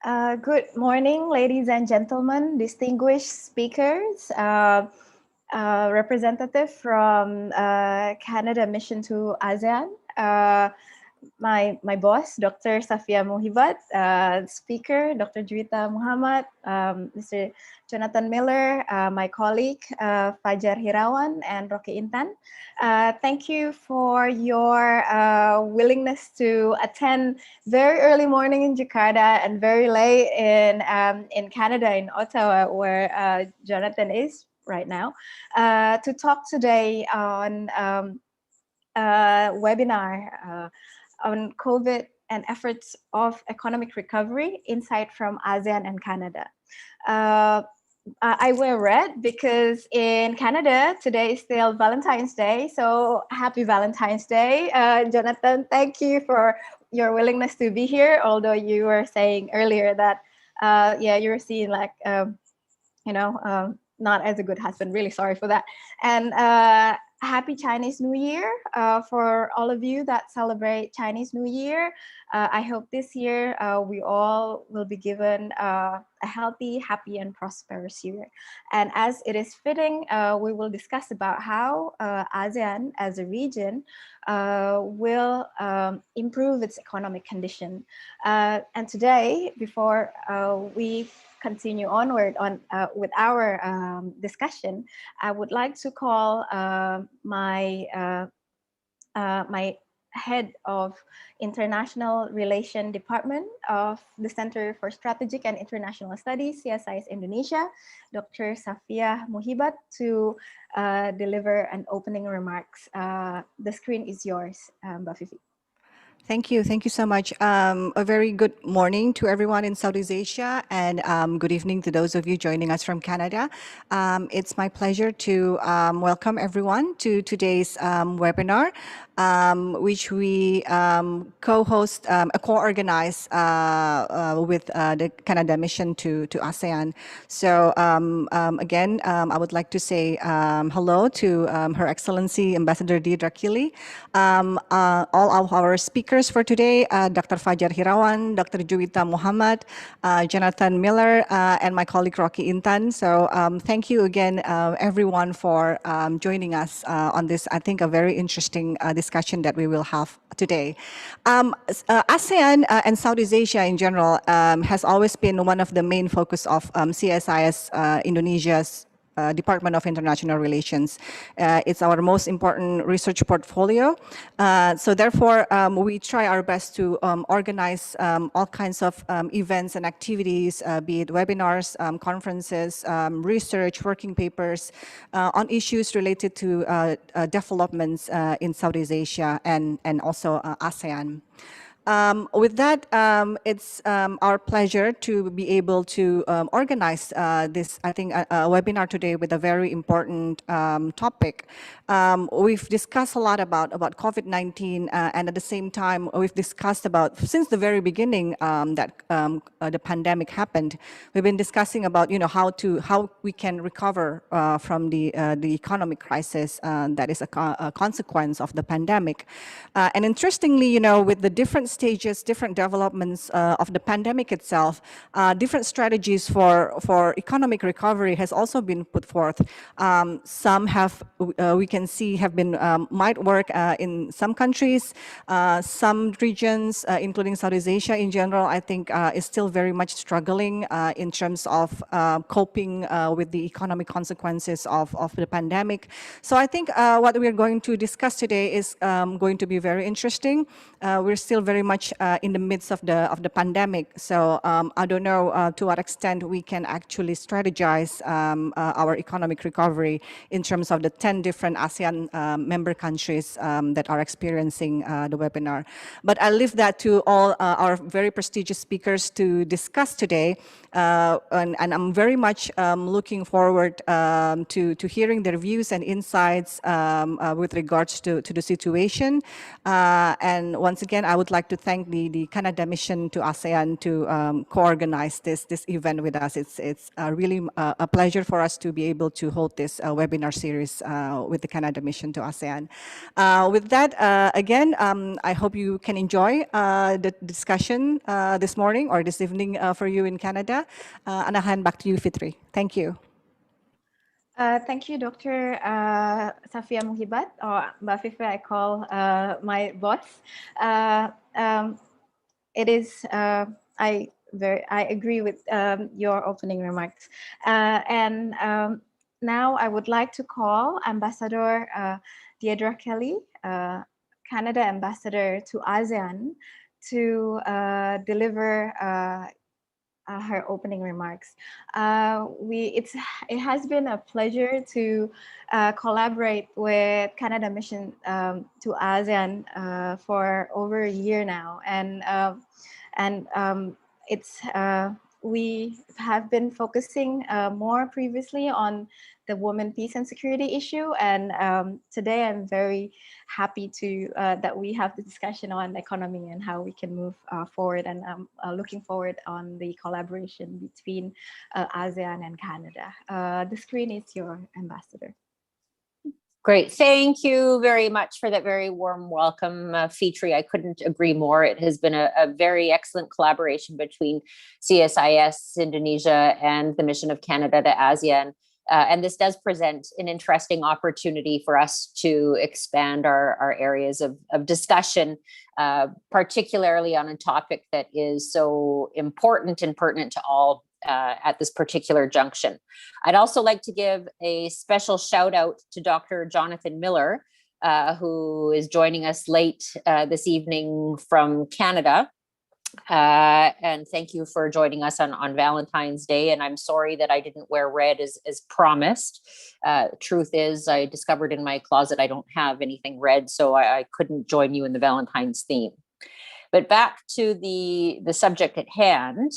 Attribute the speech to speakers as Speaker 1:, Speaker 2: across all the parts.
Speaker 1: Good morning, ladies and gentlemen, distinguished speakers, representative from Canada Mission to ASEAN, my boss, Dr. Shafiah Muhibat, speaker, Dr. Juita Mohamad, Mr. Jonathan Miller, my colleague, Fajar Hirawan, and Rocky Intan. Thank you for your willingness to attend very early morning in Jakarta and very late in Canada, in Ottawa, where Jonathan is right now, to talk today on webinar on COVID and efforts of economic recovery, insight from ASEAN and Canada. I wear red because in Canada, today is still Valentine's Day. So happy Valentine's Day. Jonathan, thank you for your willingness to be here. Although you were saying earlier that, yeah, you were seeing like, not as a good husband. Really sorry for that. And happy Chinese New Year for all of you that celebrate Chinese New Year. I hope this year we all will be given a healthy, happy, and prosperous year. And as it is fitting, we will discuss about how ASEAN as a region will improve its economic condition. And today, before we continue onward with our discussion, I would like to call my head of International Relation Department of the Center for Strategic and International Studies, CSIS Indonesia, Dr. Shafiah Muhibat, to deliver an opening remarks. The screen is yours, Mbak Fifi.
Speaker 2: Thank you so much. A very good morning to everyone in Southeast Asia, and good evening to those of you joining us from Canada. It's my pleasure to welcome everyone to today's webinar, which we co-host, co-organize with the Canada Mission to ASEAN. So again, I would like to say hello to Her Excellency Ambassador Diedrah, all of our speakers for today, Dr. Fajar Hirawan, Dr. Juita Mohamad, Jonathan Miller, and my colleague Rocky Intan. So thank you again, everyone, for joining us on this, I think, a very interesting discussion that we will have today. ASEAN and Southeast Asia in general has always been one of the main focus of CSIS Indonesia's Department of International Relations. It's our most important research portfolio. So therefore, we try our best to organize all kinds of events and activities, be it webinars, conferences, research, working papers on issues related to developments in Southeast Asia and also ASEAN. With that, it's our pleasure to be able to organize this, I think, a webinar today with a very important topic. We've discussed a lot about COVID-19, and at the same time, we've discussed about, since the very beginning that the pandemic happened, we've been discussing about, how we can recover from the economic crisis that is a consequence of the pandemic. And interestingly, with the different stages, different developments of the pandemic itself, different strategies for economic recovery has also been put forth. Some have, we can see, have been, might work in some countries, some regions, including Southeast Asia in general, I think is still very much struggling in terms of coping with the economic consequences of the pandemic. So I think what we're going to discuss today is going to be very interesting. We're still very much in the midst of the pandemic. So I don't know to what extent we can actually strategize our economic recovery in terms of the 10 different ASEAN member countries that are experiencing the webinar. But I'll leave that to all our very prestigious speakers to discuss today. And I'm very much looking forward to hearing their views and insights with regards to the situation. And once again, I would like to to thank the Canada mission to ASEAN to co-organize this event with us. It's really a pleasure for us to be able to hold this webinar series with the Canada mission to ASEAN. With that, again, I hope you can enjoy the discussion this morning or this evening for you in Canada. And I'll hand back to you, Fitri. Thank you.
Speaker 1: Thank you, Dr. Shafiah Muhibat, or Mbak Fifra, I call my boss. It is, I agree with your opening remarks. And now I would like to call Ambassador Diedrah Kelly, Canada Ambassador to ASEAN, to deliver her opening remarks. It has been a pleasure to collaborate with Canada Mission to ASEAN for over a year now, and we have been focusing more previously on the women, peace, and security issue. And today I'm very happy to that we have the discussion on economy and how we can move forward. And I'm looking forward on the collaboration between ASEAN and Canada. The screen is your ambassador.
Speaker 3: Great. Thank you very much for that very warm welcome, Fitri. I couldn't agree more. It has been a very excellent collaboration between CSIS Indonesia and the Mission of Canada to ASEAN. And this does present an interesting opportunity for us to expand our areas of discussion, particularly on a topic that is so important and pertinent to all at this particular junction. I'd also like to give a special shout out to Dr. Jonathan Miller, who is joining us late this evening from Canada. And thank you for joining us on Valentine's Day. And I'm sorry that I didn't wear red as promised. Truth is, I discovered in my closet I don't have anything red, so I couldn't join you in the Valentine's theme. But back to the subject at hand,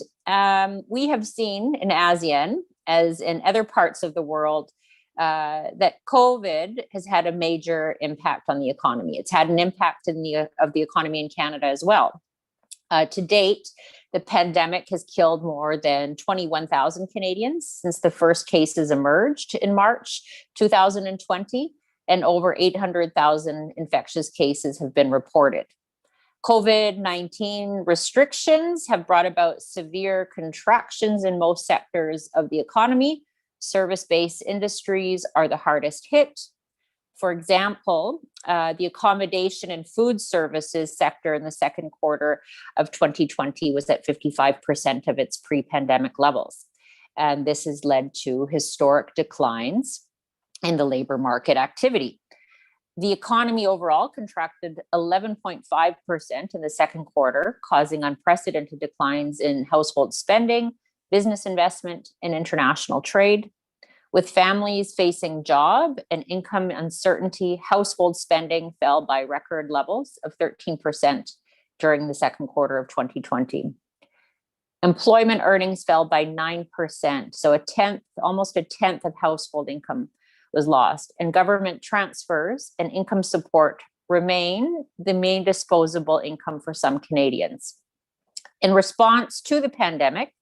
Speaker 3: we have seen in ASEAN, as in other parts of the world, that COVID has had a major impact on the economy. It's had an impact of the economy in Canada as well. To date, the pandemic has killed more than 21,000 Canadians since the first cases emerged in March 2020, and over 800,000 infectious cases have been reported. COVID-19 restrictions have brought about severe contractions in most sectors of the economy. Service-based industries are the hardest hit. For example, the accommodation and food services sector in the second quarter of 2020 was at 55% of its pre-pandemic levels. And this has led to historic declines in the labor market activity. The economy overall contracted 11.5% in the second quarter, causing unprecedented declines in household spending, business investment, and international trade. With families facing job and income uncertainty, household spending fell by record levels of 13% during the second quarter of 2020. Employment earnings fell by 9%, so almost a tenth of household income was lost, and government transfers and income support remain the main disposable income for some Canadians. In response to the pandemic,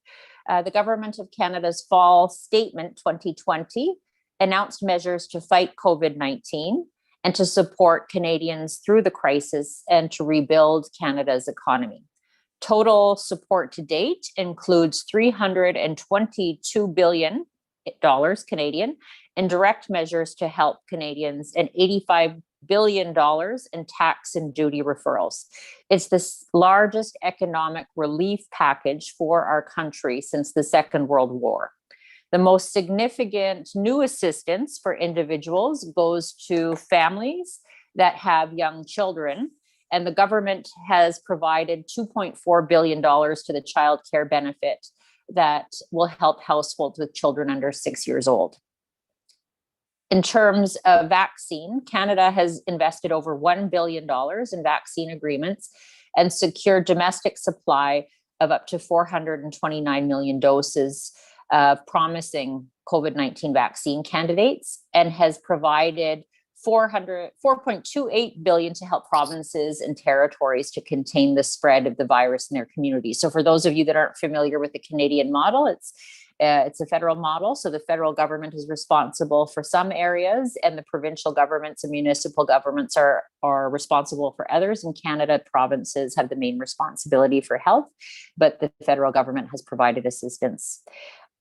Speaker 3: the Government of Canada's Fall Statement 2020 announced measures to fight COVID-19 and to support Canadians through the crisis and to rebuild Canada's economy. Total support to date includes $322 billion Canadian in direct measures to help Canadians and $85 billion in tax and duty referrals. It's the largest economic relief package for our country since the Second World War. The most significant new assistance for individuals goes to families that have young children, and the government has provided $2.4 billion to the child care benefit that will help households with children under 6 years old. In terms of vaccine, Canada has invested over $1 billion in vaccine agreements and secured domestic supply of up to 429 million doses of promising COVID-19 vaccine candidates, and has provided 4.28 billion to help provinces and territories to contain the spread of the virus in their communities. So for those of you that aren't familiar with the Canadian model, it's a federal model. So the federal government is responsible for some areas, and the provincial governments and municipal governments are responsible for others. In Canada, provinces have the main responsibility for health, but the federal government has provided assistance.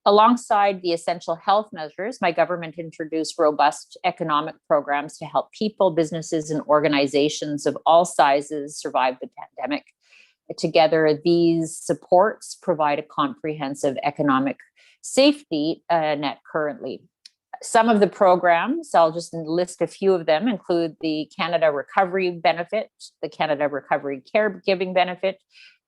Speaker 3: Alongside the essential health measures, my government introduced robust economic programs to help people, businesses, and organizations of all sizes survive the pandemic. Together, these supports provide a comprehensive economic safety net currently. Some of the programs, I'll just list a few of them, include the Canada Recovery Benefit, the Canada Recovery Caregiving Benefit,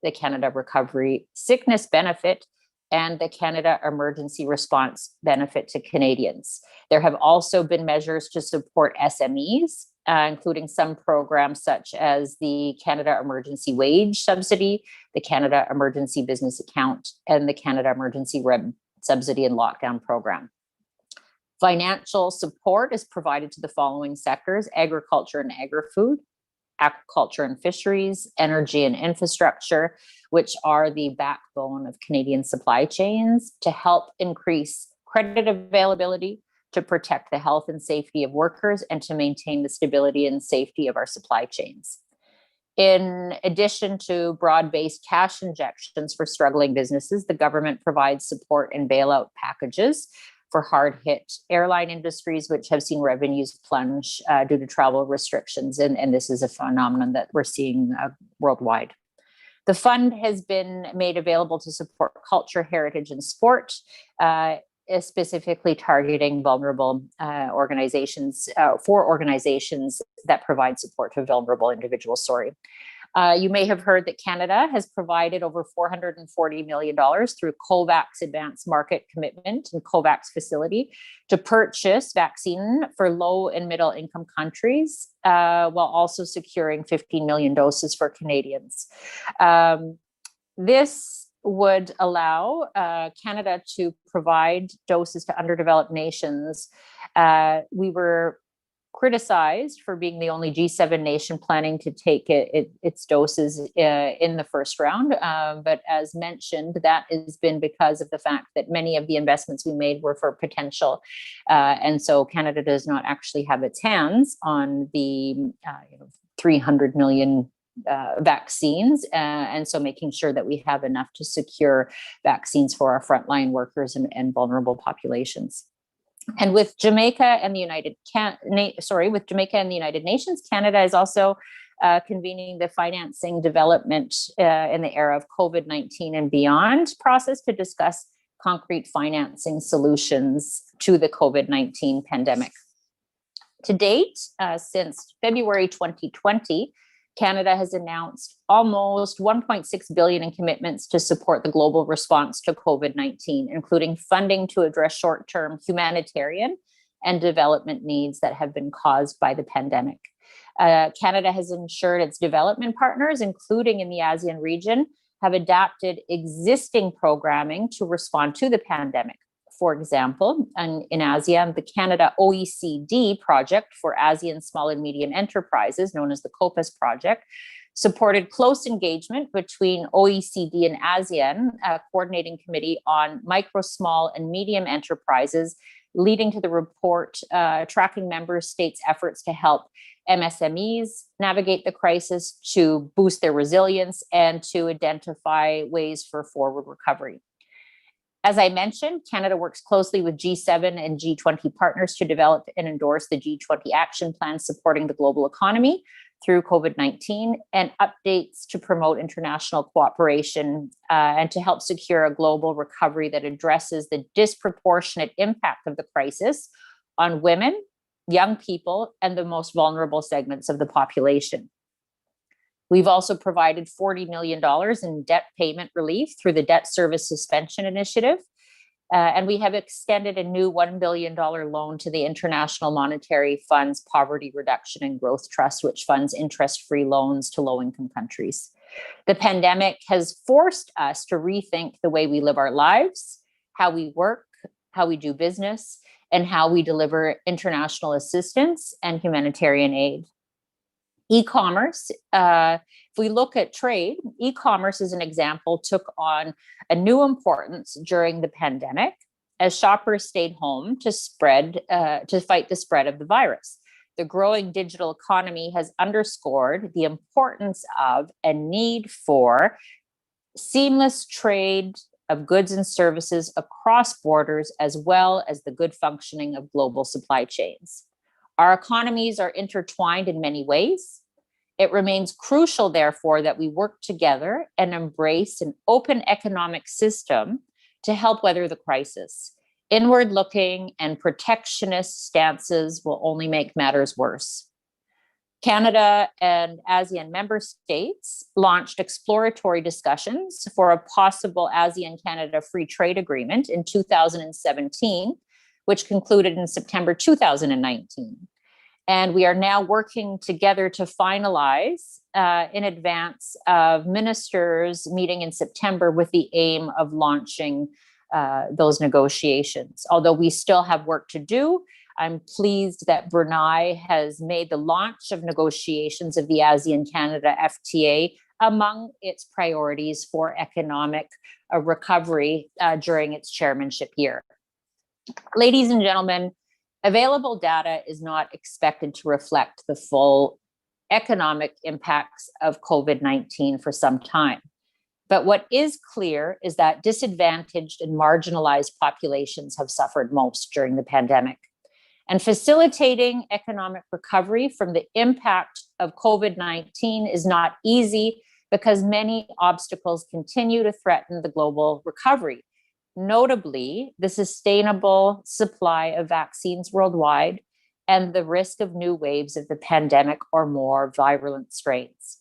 Speaker 3: the Canada Recovery Sickness Benefit, and the Canada Emergency Response Benefit to Canadians. There have also been measures to support SMEs, including some programs such as the Canada Emergency Wage Subsidy, the Canada Emergency Business Account, and the Canada Emergency Rent Subsidy and Lockdown Program. Financial support is provided to the following sectors: agriculture and agri-food, aquaculture and fisheries, energy and infrastructure, which are the backbone of Canadian supply chains, to help increase credit availability, to protect the health and safety of workers, and to maintain the stability and safety of our supply chains. In addition to broad-based cash injections for struggling businesses, the government provides support and bailout packages for hard-hit airline industries, which have seen revenues plunge due to travel restrictions. And this is a phenomenon that we're seeing worldwide. The fund has been made available to support culture, heritage, and sport, specifically targeting vulnerable organizations, for organizations that provide support to vulnerable individuals. You may have heard that Canada has provided over $440 million through COVAX Advanced Market Commitment and COVAX Facility to purchase vaccine for low and middle income countries, while also securing 15 million doses for Canadians. This would allow Canada to provide doses to underdeveloped nations. We were criticized for being the only G7 nation planning to take its doses in the first round. But as mentioned, that has been because of the fact that many of the investments we made were for potential. And so Canada does not actually have its hands on the 300 million vaccines. And so making sure that we have enough to secure vaccines for our frontline workers and vulnerable populations. And with Jamaica and the United Nations, Canada is also convening the financing development in the era of COVID-19 and beyond process to discuss concrete financing solutions to the COVID-19 pandemic. To date, since February 2020, Canada has announced almost $1.6 billion in commitments to support the global response to COVID-19, including funding to address short-term humanitarian and development needs that have been caused by the pandemic. Canada has ensured its development partners, including in the ASEAN region, have adapted existing programming to respond to the pandemic. For example, in ASEAN, the Canada OECD project for ASEAN small and medium enterprises, known as the COPAS project, supported close engagement between OECD and ASEAN, a coordinating committee on micro, small, and medium enterprises, leading to the report tracking member states' efforts to help MSMEs navigate the crisis, to boost their resilience, and to identify ways for forward recovery. As I mentioned, Canada works closely with G7 and G20 partners to develop and endorse the G20 action plan supporting the global economy through COVID-19, and updates to promote international cooperation and to help secure a global recovery that addresses the disproportionate impact of the crisis on women, young people, and the most vulnerable segments of the population. We've also provided $40 million in debt payment relief through the Debt Service Suspension Initiative. And we have extended a new $1 billion loan to the International Monetary Fund's Poverty Reduction and Growth Trust, which funds interest-free loans to low-income countries. The pandemic has forced us to rethink the way we live our lives, how we work, how we do business, and how we deliver international assistance and humanitarian aid. E-commerce, if we look at trade, e-commerce as an example took on a new importance during the pandemic as shoppers stayed home to fight the spread of the virus. The growing digital economy has underscored the importance of and need for seamless trade of goods and services across borders, as well as the good functioning of global supply chains. Our economies are intertwined in many ways. It remains crucial, therefore, that we work together and embrace an open economic system to help weather the crisis. Inward-looking and protectionist stances will only make matters worse. Canada and ASEAN member states launched exploratory discussions for a possible ASEAN-Canada free trade agreement in 2017, which concluded in September 2019. And we are now working together to finalize in advance of ministers meeting in September with the aim of launching those negotiations. Although we still have work to do, I'm pleased that Brunei has made the launch of negotiations of the ASEAN-Canada FTA among its priorities for economic recovery during its chairmanship year. Ladies and gentlemen, available data is not expected to reflect the full economic impacts of COVID-19 for some time. But what is clear is that disadvantaged and marginalized populations have suffered most during the pandemic. And facilitating economic recovery from the impact of COVID-19 is not easy because many obstacles continue to threaten the global recovery. Notably, the sustainable supply of vaccines worldwide and the risk of new waves of the pandemic or more virulent strains.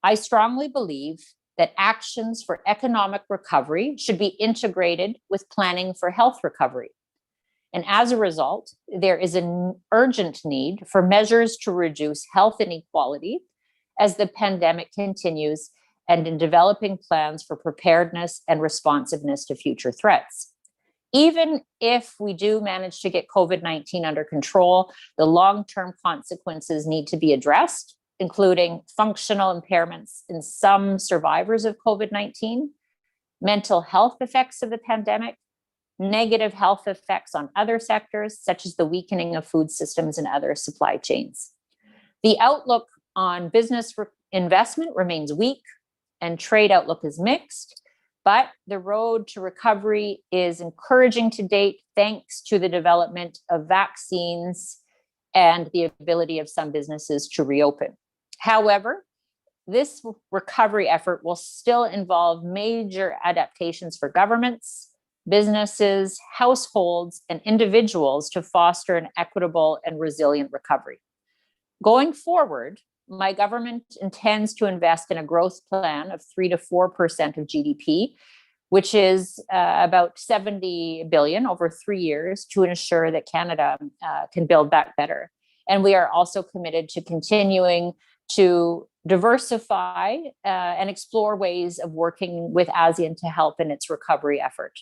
Speaker 3: I strongly believe that actions for economic recovery should be integrated with planning for health recovery. And as a result, there is an urgent need for measures to reduce health inequality as the pandemic continues, and in developing plans for preparedness and responsiveness to future threats. Even if we do manage to get COVID-19 under control, the long-term consequences need to be addressed, including functional impairments in some survivors of COVID-19, mental health effects of the pandemic, negative health effects on other sectors, such as the weakening of food systems and other supply chains. The outlook on business investment remains weak, and trade outlook is mixed, but the road to recovery is encouraging to date thanks to the development of vaccines and the ability of some businesses to reopen. However, this recovery effort will still involve major adaptations for governments, businesses, households, and individuals to foster an equitable and resilient recovery. Going forward, my government intends to invest in a growth plan of 3 to 4% of GDP, which is about 70 billion over 3 years to ensure that Canada can build back better. And we are also committed to continuing to diversify and explore ways of working with ASEAN to help in its recovery effort.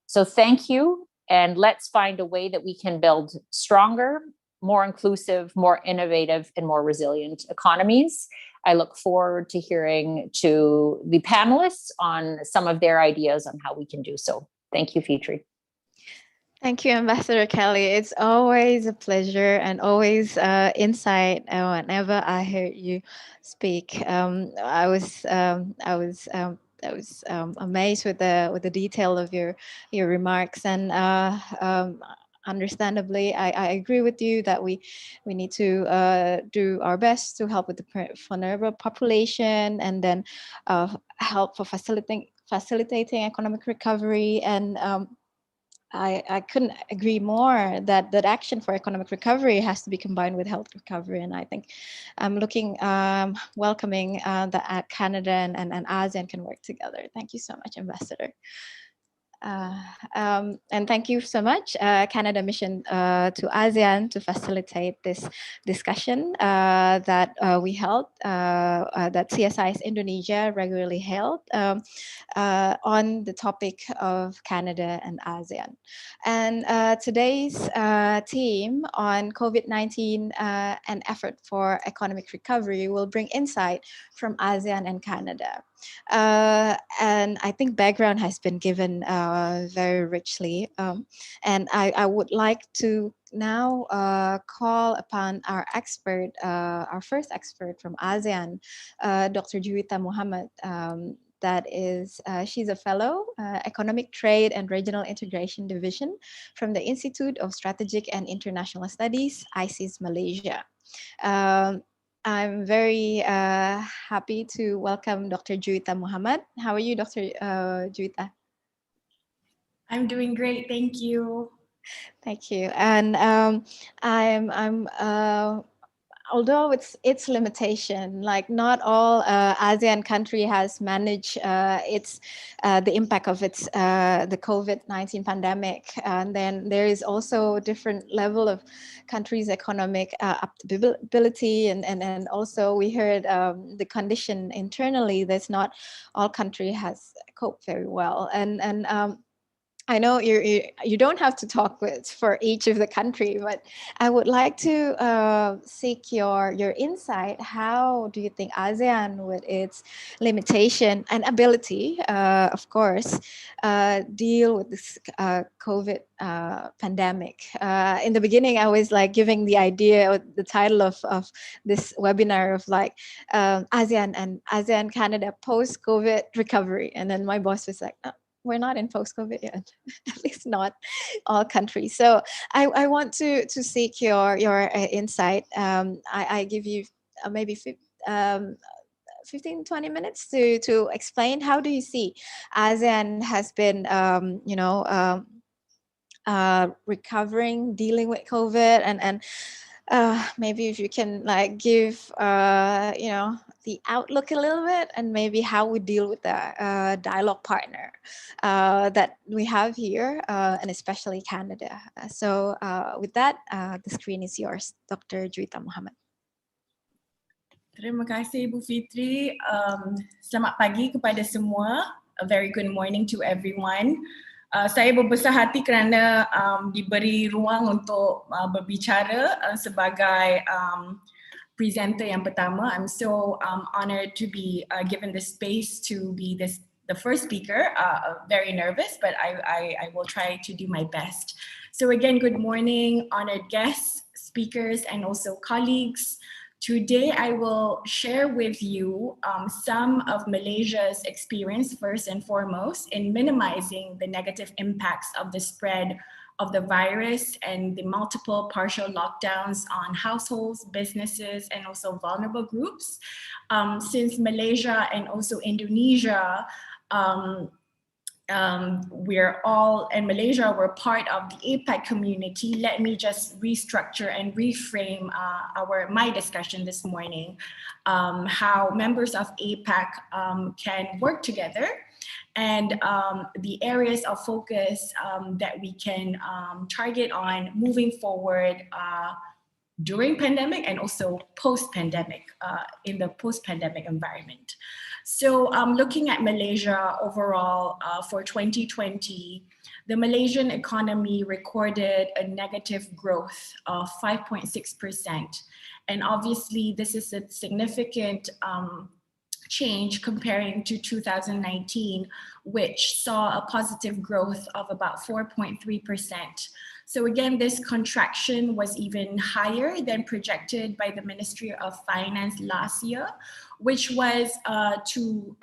Speaker 3: So thank you, and let's find a way that we can build stronger, more inclusive, more innovative, and more resilient economies. I look forward to hearing to the panelists on some of their ideas on how we can do so. Thank you, Fitri.
Speaker 1: Thank you, Ambassador Kelly. It's always a pleasure and always insight whenever I heard you speak. I was amazed with the detail of your remarks, and understandably, I agree with you that we need to do our best to help with the vulnerable population, and then help for facilitating economic recovery. And I couldn't agree more that action for economic recovery has to be combined with health recovery. And I think I'm welcoming that Canada and ASEAN can work together. Thank you so much, Ambassador. And thank you so much, Canada Mission to ASEAN to facilitate this discussion that we held, that CSIS Indonesia regularly held on the topic of Canada and ASEAN. And today's theme on COVID-19 and effort for economic recovery will bring insight from ASEAN and Canada. And I think background has been given very richly. And I would like to now call upon our expert, our first expert from ASEAN, Dr. Juita Mohamad. That is, she's a fellow, Economic Trade and Regional Integration Division from the Institute of Strategic and International Studies, ISIS Malaysia. I'm very happy to welcome Dr. Juita Mohamad. How are you, Dr. Juita?
Speaker 4: I'm doing great, thank you.
Speaker 1: Thank you. And although its limitation, like not all ASEAN country has managed the impact of the COVID-19 pandemic, and then there is also different level of countries' economic adaptability, and also we heard the condition internally. There's not all country has coped very well, and I know you don't have to talk for each of the country, but I would like to seek your insight. How do you think ASEAN, with its limitation and ability, of course, deal with this COVID pandemic? In the beginning, I was like giving the idea, or the title of this webinar of like ASEAN and ASEAN Canada post-COVID recovery, and then my boss was like, we're not in post-COVID yet, at least not all countries. So I want to seek your insight. I give you maybe 15, 20 minutes to explain how do you see ASEAN has been, recovering, dealing with COVID, and maybe if you can like give the outlook a little bit, and maybe how we deal with the dialogue partner that we have here, and especially Canada. So with that, the screen is yours, Dr. Juita Mohamad.
Speaker 4: Terima kasih Bu Fitri. Selamat pagi kepada semua. A very good morning to everyone. Saya berbesar hati kerana diberi ruang untuk berbicara sebagai presenter yang pertama. I'm so honored to be given the space to be the first speaker. Very nervous, but I will try to do my best. So again, good morning, honored guests, speakers, and also colleagues. Today, I will share with you some of Malaysia's experience, first and foremost, in minimizing the negative impacts of the spread of the virus and the multiple partial lockdowns on households, businesses, and also vulnerable groups. Since Malaysia and also Indonesia, Malaysia were part of the APEC community, let me just restructure and reframe my discussion this morning, how members of APEC can work together, and the areas of focus that we can target on moving forward during pandemic and also post-pandemic, in the post-pandemic environment. So looking at Malaysia overall for 2020, the Malaysian economy recorded a negative growth of 5.6%. And obviously this is a significant change comparing to 2019, which saw a positive growth of about 4.3%. So again, this contraction was even higher than projected by the Ministry of Finance last year, which was to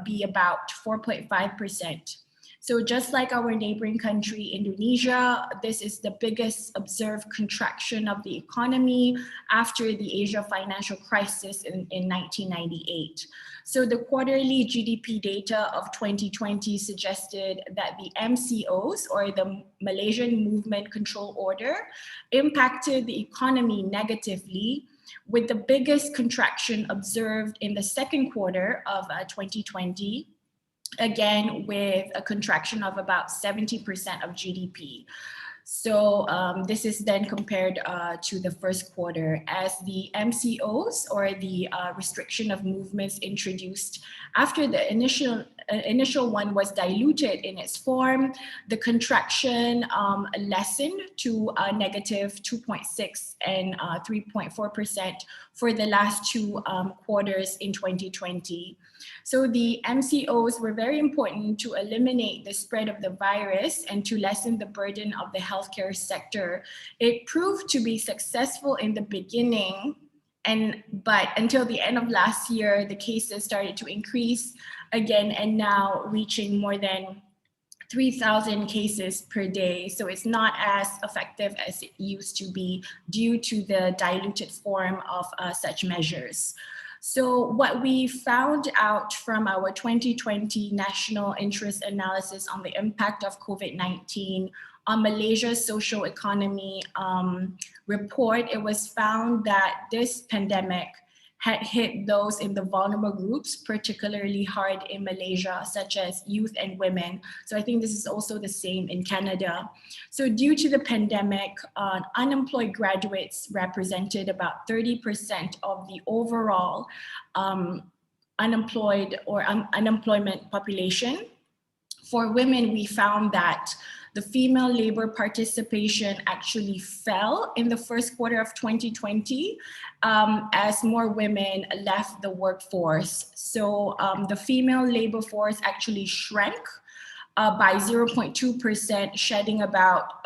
Speaker 4: be about 4.5%. So just like our neighboring country, Indonesia, this is the biggest observed contraction of the economy after the Asia financial crisis in 1998. So the quarterly GDP data of 2020 suggested that the MCOs, or the Malaysian Movement Control Order, impacted the economy negatively, with the biggest contraction observed in the second quarter of 2020, again with a contraction of about 70% of GDP. So this is then compared to the first quarter, as the MCOs, or the restriction of movements introduced after the initial one was diluted in its form. The contraction lessened to negative 2.6 and 3.4% for the last two quarters in 2020. So the MCOs were very important to eliminate the spread of the virus and to lessen the burden of the healthcare sector. It proved to be successful in the beginning, but until the end of last year, the cases started to increase again, and now reaching more than 3,000 cases per day. So it's not as effective as it used to be due to the diluted form of such measures. So what we found out from our 2020 National Interest Analysis on the impact of COVID-19 on Malaysia's social economy report, it was found that this pandemic had hit those in the vulnerable groups particularly hard in Malaysia, such as youth and women. So I think this is also the same in Canada. So due to the pandemic, unemployed graduates represented about 30% of the overall unemployed or unemployment population. For women, we found that the female labor participation actually fell in the first quarter of 2020 as more women left the workforce. So the female labor force actually shrank by 0.2%, shedding about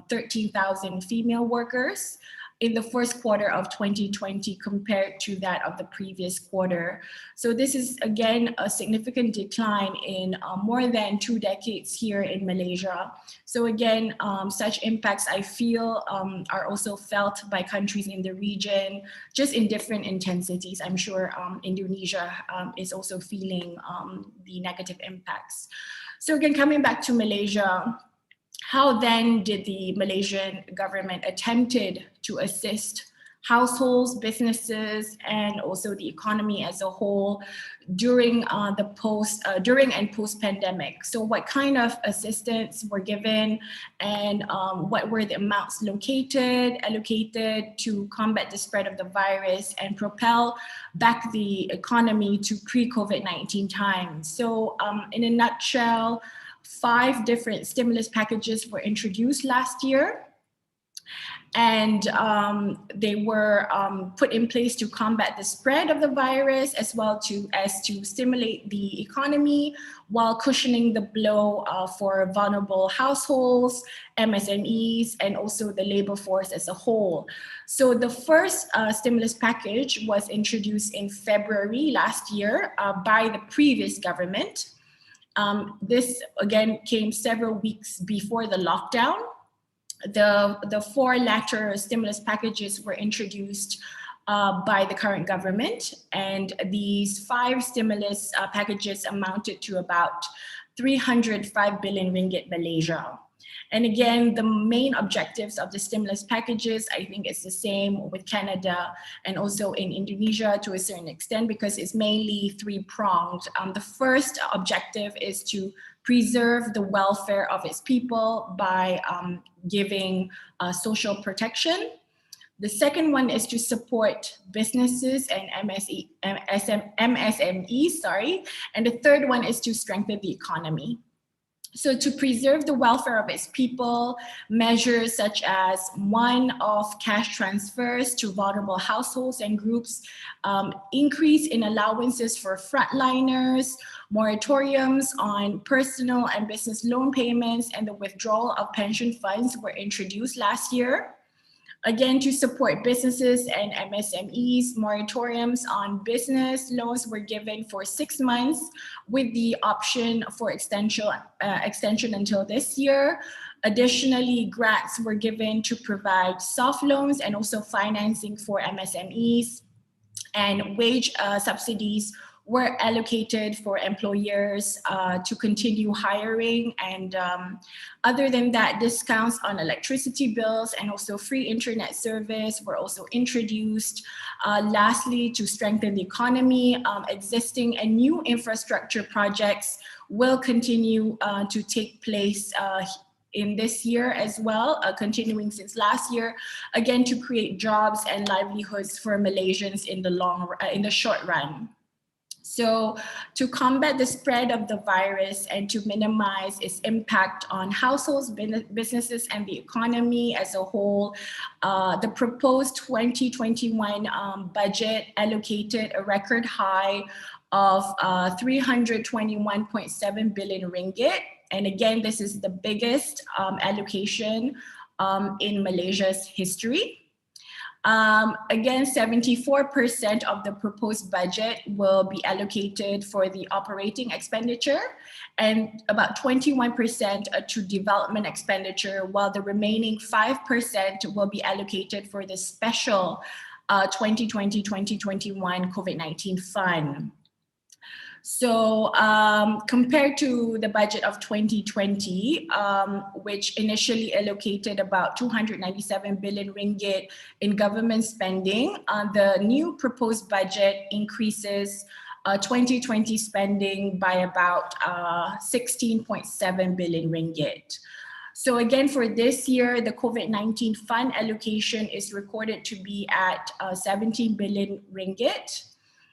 Speaker 4: 13,000 female workers in the first quarter of 2020 compared to that of the previous quarter. So this is again a significant decline in more than 2 decades here in Malaysia. So again, such impacts I feel are also felt by countries in the region, just in different intensities. I'm sure Indonesia is also feeling the negative impacts. So again, coming back to Malaysia, how then did the Malaysian government attempted to assist households, businesses, and also the economy as a whole during during and post-pandemic? So what kind of assistance were given, and what were the amounts allocated to combat the spread of the virus and propel back the economy to pre-COVID-19 times? So in a nutshell, 5 different stimulus packages were introduced last year, and they were put in place to combat the spread of the virus, as well as to stimulate the economy while cushioning the blow for vulnerable households, MSMEs, and also the labor force as a whole. So the first stimulus package was introduced in February last year by the previous government. This again came several weeks before the lockdown. The 4 latter stimulus packages were introduced by the current government, and these 5 stimulus packages amounted to about 305 billion ringgit Malaysia. And again, the main objectives of the stimulus packages, I think it's the same with Canada and also in Indonesia to a certain extent, because it's mainly 3-pronged. The first objective is to preserve the welfare of its people by giving social protection. The second one is to support businesses and MSMEs, and the third one is to strengthen the economy. So to preserve the welfare of its people, measures such as one-off cash transfers to vulnerable households and groups, increase in allowances for frontliners, moratoriums on personal and business loan payments, and the withdrawal of pension funds were introduced last year. Again, to support businesses and MSMEs, moratoriums on business loans were given for 6 months with the option for extension until this year. Additionally, grants were given to provide soft loans and also financing for MSMEs, and wage subsidies were allocated for employers to continue hiring. And other than that, discounts on electricity bills and also free internet service were also introduced. Lastly, to strengthen the economy, existing and new infrastructure projects will continue to take place in this year as well, continuing since last year, again to create jobs and livelihoods for Malaysians in the short run. So to combat the spread of the virus and to minimize its impact on households, businesses, and the economy as a whole, the proposed 2021 budget allocated a record high of 321.7 billion ringgit. And again, this is the biggest allocation in Malaysia's history. Again, 74% of the proposed budget will be allocated for the operating expenditure and about 21% to development expenditure, while the remaining 5% will be allocated for the special 2020-2021 COVID-19 fund. So compared to the budget of 2020, which initially allocated about 297 billion ringgit in government spending, the new proposed budget increases 2020 spending by about 16.7 billion ringgit. So again, for this year, the COVID-19 fund allocation is recorded to be at 17 billion ringgit,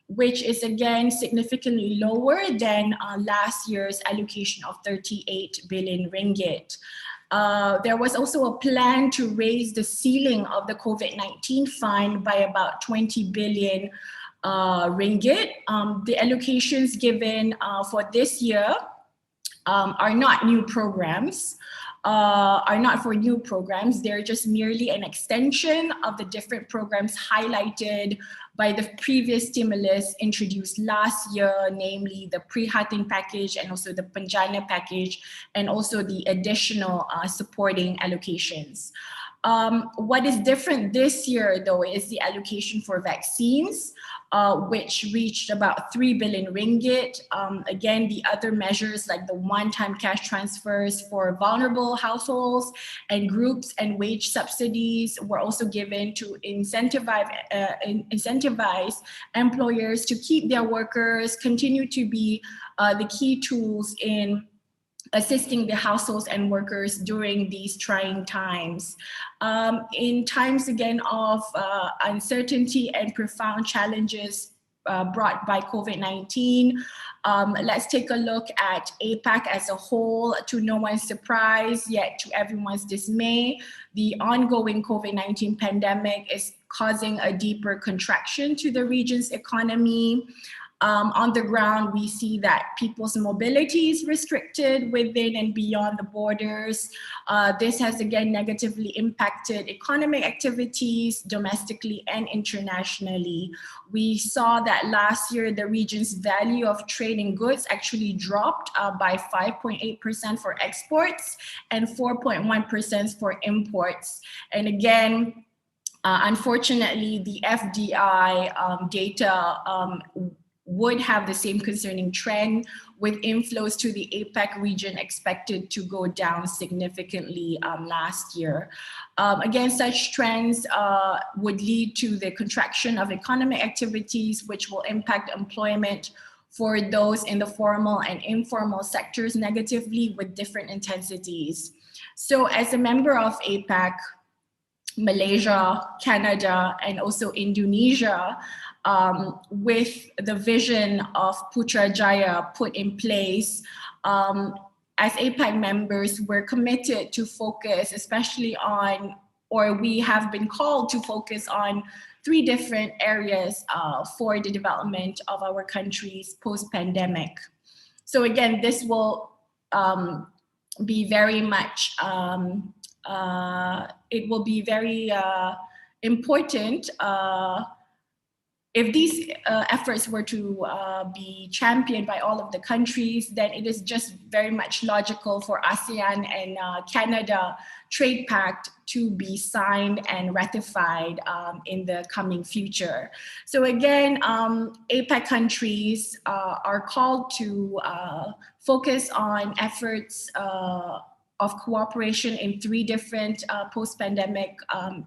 Speaker 4: which is again significantly lower than last year's allocation of 38 billion ringgit. There was also a plan to raise the ceiling of the COVID-19 fund by about 20 billion ringgit. The allocations given for this year are not new programs. Are not for new programs. They're just merely an extension of the different programs highlighted by the previous stimulus introduced last year, namely the Prihatin package and also the Penjana package, and also the additional supporting allocations. What is different this year, though, is the allocation for vaccines, which reached about 3 billion ringgit. Again, the other measures like the one-time cash transfers for vulnerable households and groups and wage subsidies were also given to incentivize employers to keep their workers, continue to be the key tools in assisting the households and workers during these trying times. In times again of uncertainty and profound challenges brought by COVID-19, let's take a look at APAC as a whole. To no one's surprise, yet to everyone's dismay, the ongoing COVID-19 pandemic is causing a deeper contraction to the region's economy. On the ground, we see that people's mobility is restricted within and beyond the borders. This has again negatively impacted economic activities domestically and internationally. We saw that last year, the region's value of trade in goods actually dropped by 5.8% for exports and 4.1% for imports. And again, unfortunately, the FDI data would have the same concerning trend, with inflows to the APAC region expected to go down significantly last year. Again, such trends would lead to the contraction of economic activities, which will impact employment for those in the formal and informal sectors negatively with different intensities. So as a member of APAC, Malaysia, Canada, and also Indonesia, with the vision of Putrajaya put in place, as APAC members, we're committed to focus especially on, or we have been called to focus on 3 different areas for the development of our countries post-pandemic. So again, this will be very much, it will be very important if these efforts were to be championed by all of the countries, then it is just very much logical for ASEAN and Canada Trade Pact to be signed and ratified in the coming future. So again, APEC countries are called to focus on efforts of cooperation in 3 different post-pandemic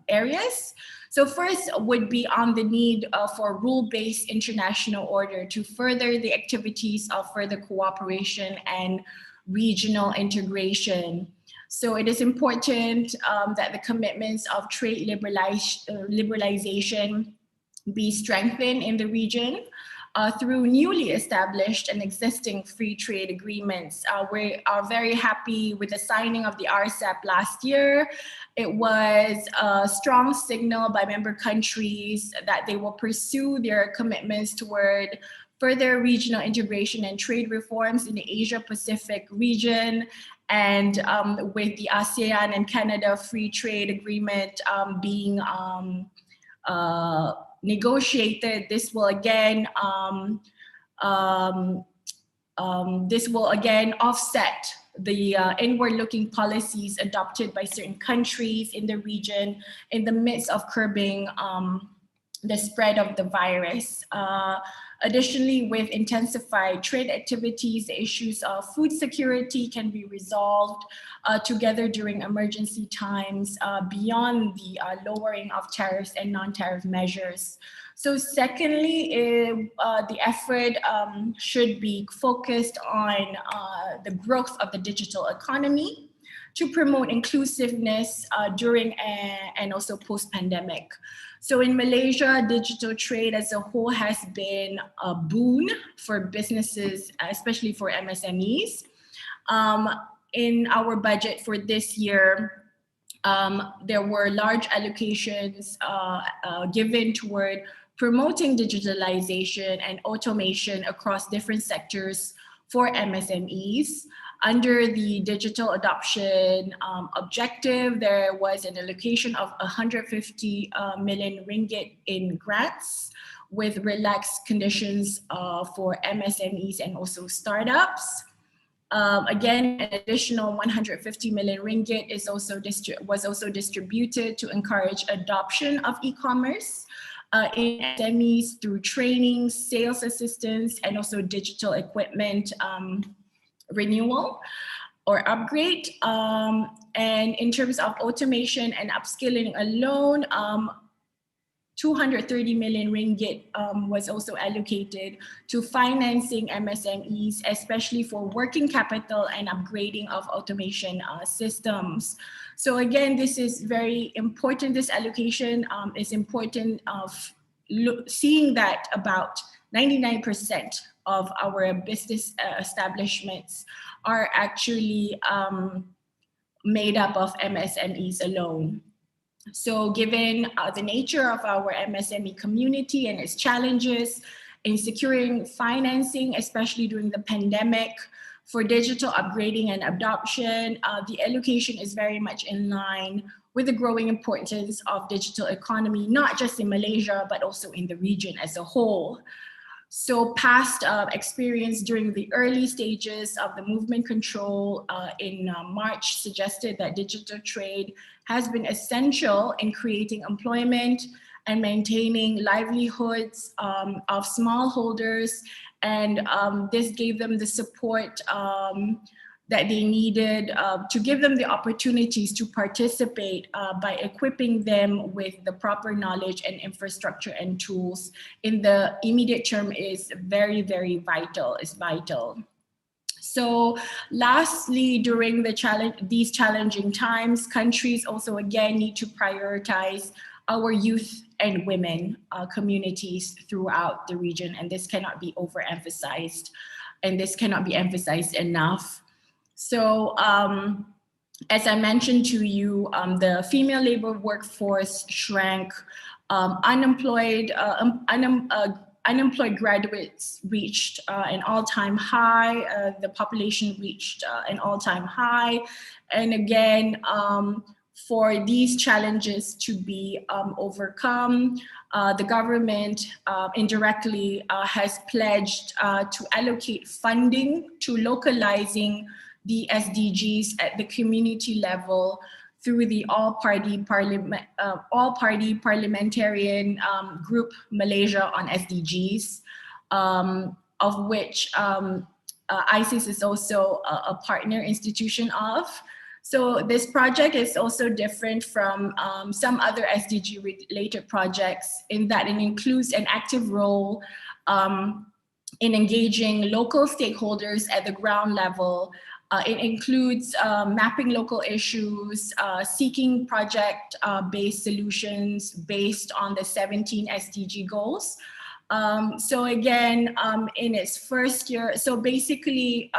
Speaker 4: areas. So first would be on the need for rule-based international order to further the activities of further cooperation and regional integration. So it is important that the commitments of trade liberalization be strengthened in the region through newly established and existing free trade agreements. We are very happy with the signing of the Rcep last year. It was a strong signal by member countries that they will pursue their commitments toward further regional integration and trade reforms in the Asia-Pacific region. And with the ASEAN and Canada Free Trade Agreement being negotiated, this will again offset the inward-looking policies adopted by certain countries in the region in the midst of curbing the spread of the virus. Additionally, with intensified trade activities, the issues of food security can be resolved together during emergency times beyond the lowering of tariffs and non-tariff measures. So secondly, the effort should be focused on the growth of the digital economy to promote inclusiveness during and also post-pandemic. So in Malaysia, digital trade as a whole has been a boon for businesses, especially for MSMEs. In our budget for this year, there were large allocations given toward promoting digitalization and automation across different sectors for MSMEs. Under the digital adoption objective, there was an allocation of 150 million ringgit in grants with relaxed conditions for MSMEs and also startups. Again, an additional 150 million ringgit was also distributed to encourage adoption of e-commerce in SMEs through training, sales assistance, and also digital equipment renewal or upgrade. And in terms of automation and upskilling alone, 230 million ringgit was also allocated to financing MSMEs, especially for working capital and upgrading of automation systems. So again, this is very important. This allocation is important of seeing that about 99% of our business establishments are actually made up of MSMEs alone. So given the nature of our MSME community and its challenges in securing financing, especially during the pandemic, for digital upgrading and adoption, the allocation is very much in line with the growing importance of digital economy, not just in Malaysia, but also in the region as a whole. So past experience during the early stages of the movement control in March suggested that digital trade has been essential in creating employment and maintaining livelihoods of smallholders. And this gave them the support that they needed to give them the opportunities to participate by equipping them with the proper knowledge and infrastructure and tools in the immediate term is very, very vital, is vital. So lastly, during these challenging times, countries also again need to prioritize our youth and women communities throughout the region, and this cannot be overemphasized, and this cannot be emphasized enough. So as I mentioned to you, the female labor workforce shrank, unemployed graduates reached an all-time high, the population reached an all-time high. And again, for these challenges to be overcome, the government indirectly has pledged to allocate funding to localizing the SDGs at the community level through the all-party parliamentarian group Malaysia on SDGs, of which ISIS is also a partner institution of. So this project is also different from some other SDG related projects in that it includes an active role in engaging local stakeholders at the ground level. It includes mapping local issues, seeking project-based solutions based on the 17 SDG goals. So again, in its first year, so basically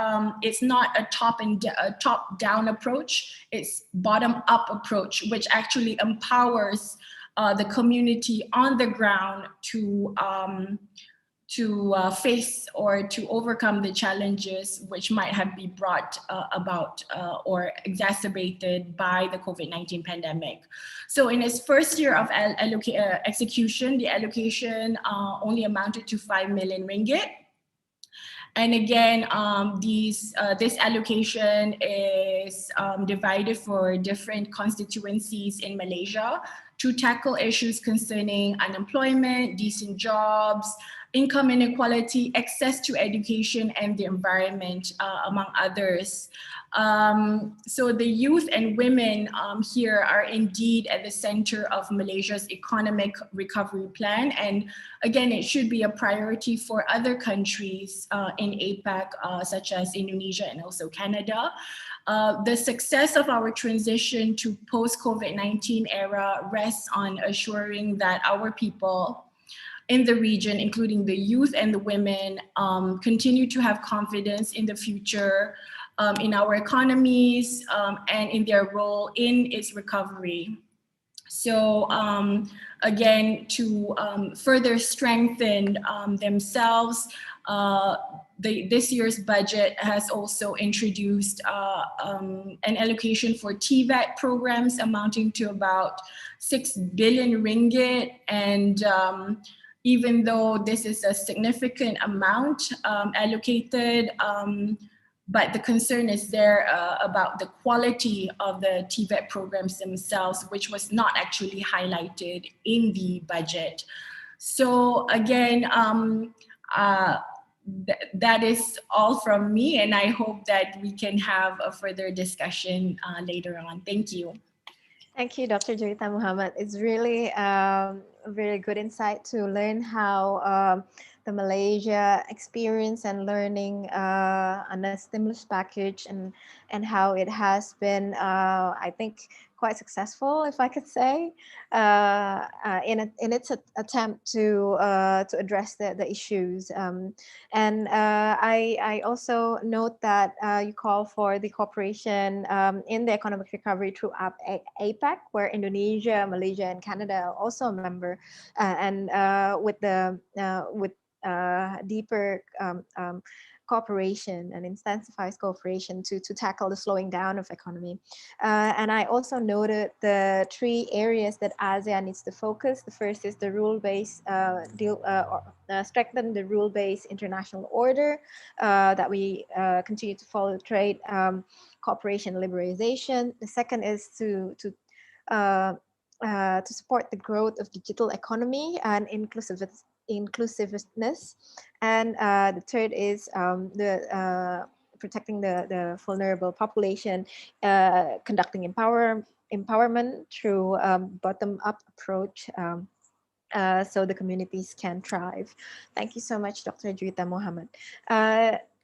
Speaker 4: it's not a top-down approach, it's bottom-up approach, which actually empowers the community on the ground to face or to overcome the challenges which might have been brought about or exacerbated by the COVID-19 pandemic. So in its first year of execution, the allocation only amounted to 5 million ringgit. And again, this allocation is divided for different constituencies in Malaysia to tackle issues concerning unemployment, decent jobs, income inequality, access to education, and the environment, among others. So the youth and women here are indeed at the center of Malaysia's economic recovery plan. And again, it should be a priority for other countries in APAC, such as Indonesia and also Canada. The success of our transition to post-COVID-19 era rests on assuring that our people in the region, including the youth and the women, continue to have confidence in the future, in our economies, and in their role in its recovery. So again, to further strengthen themselves, this year's budget has also introduced an allocation for TVET programs amounting to about 6 billion ringgit. And even though this is a significant amount allocated, but the concern is there about the quality of the TVET programs themselves, which was not actually highlighted in the budget. So again, that is all from me, and I hope that we can have a further discussion later on. Thank you.
Speaker 1: Thank you, Dr. Juita Mohamad. It's really a very good insight to learn how the Malaysia experience and learning on a stimulus package and how it has been, I think, quite successful, if I could say, in its attempt to address the issues. And I also note that you call for the cooperation in the economic recovery through APEC, where Indonesia, Malaysia, and Canada are also a member, and with deeper cooperation and intensifies cooperation to tackle the slowing down of economy. And I also noted the 3 areas that ASEAN needs to focus. The first is the rule-based strengthen the rule-based international order, that we continue to follow trade, cooperation, liberalization. The second is to support the growth of digital economy and inclusiveness. And the third is protecting the vulnerable population, conducting empowerment through bottom-up approach, so the communities can thrive. Thank you so much, Dr. Juita Mohamad.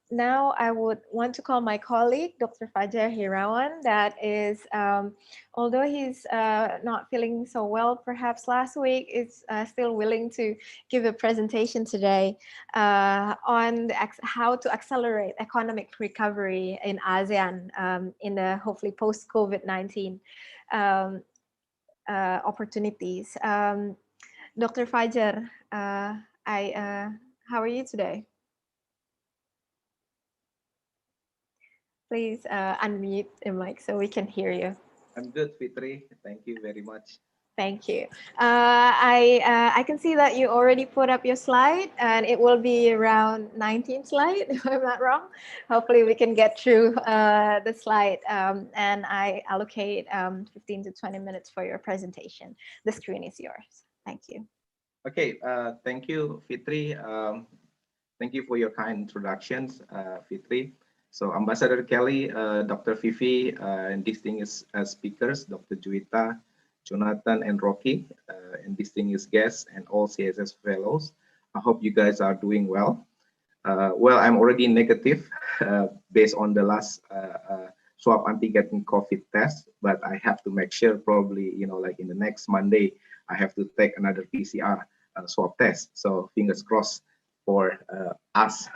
Speaker 1: Now I would want to call my colleague, Dr. Fajar Hirawan, that is, although he's not feeling so well perhaps last week, is still willing to give a presentation today on how to accelerate economic recovery in ASEAN in the hopefully post-COVID-19 opportunities. Dr. Fajar, how are you today? Please unmute the mic so we can hear you.
Speaker 5: I'm good, Fitri. Thank you very much.
Speaker 1: Thank you. I can see that you already put up your slide, and it will be around 19 slide, if I'm not wrong. Hopefully we can get through the slide, and I allocate 15 to 20 minutes for your presentation. The screen is yours. Thank you.
Speaker 5: Okay, thank you, Fitri. Thank you for your kind introductions, Fitri. So Ambassador Kelly, Dr. Fifi, and distinguished speakers, Dr. Juita, Jonathan, and Rocky, and distinguished guests, and all CSS fellows. I hope you guys are doing well. Well, I'm already negative based on the last swab antigen COVID test, but I have to make sure probably, like in the next Monday, I have to take another PCR swab test. So fingers crossed for us.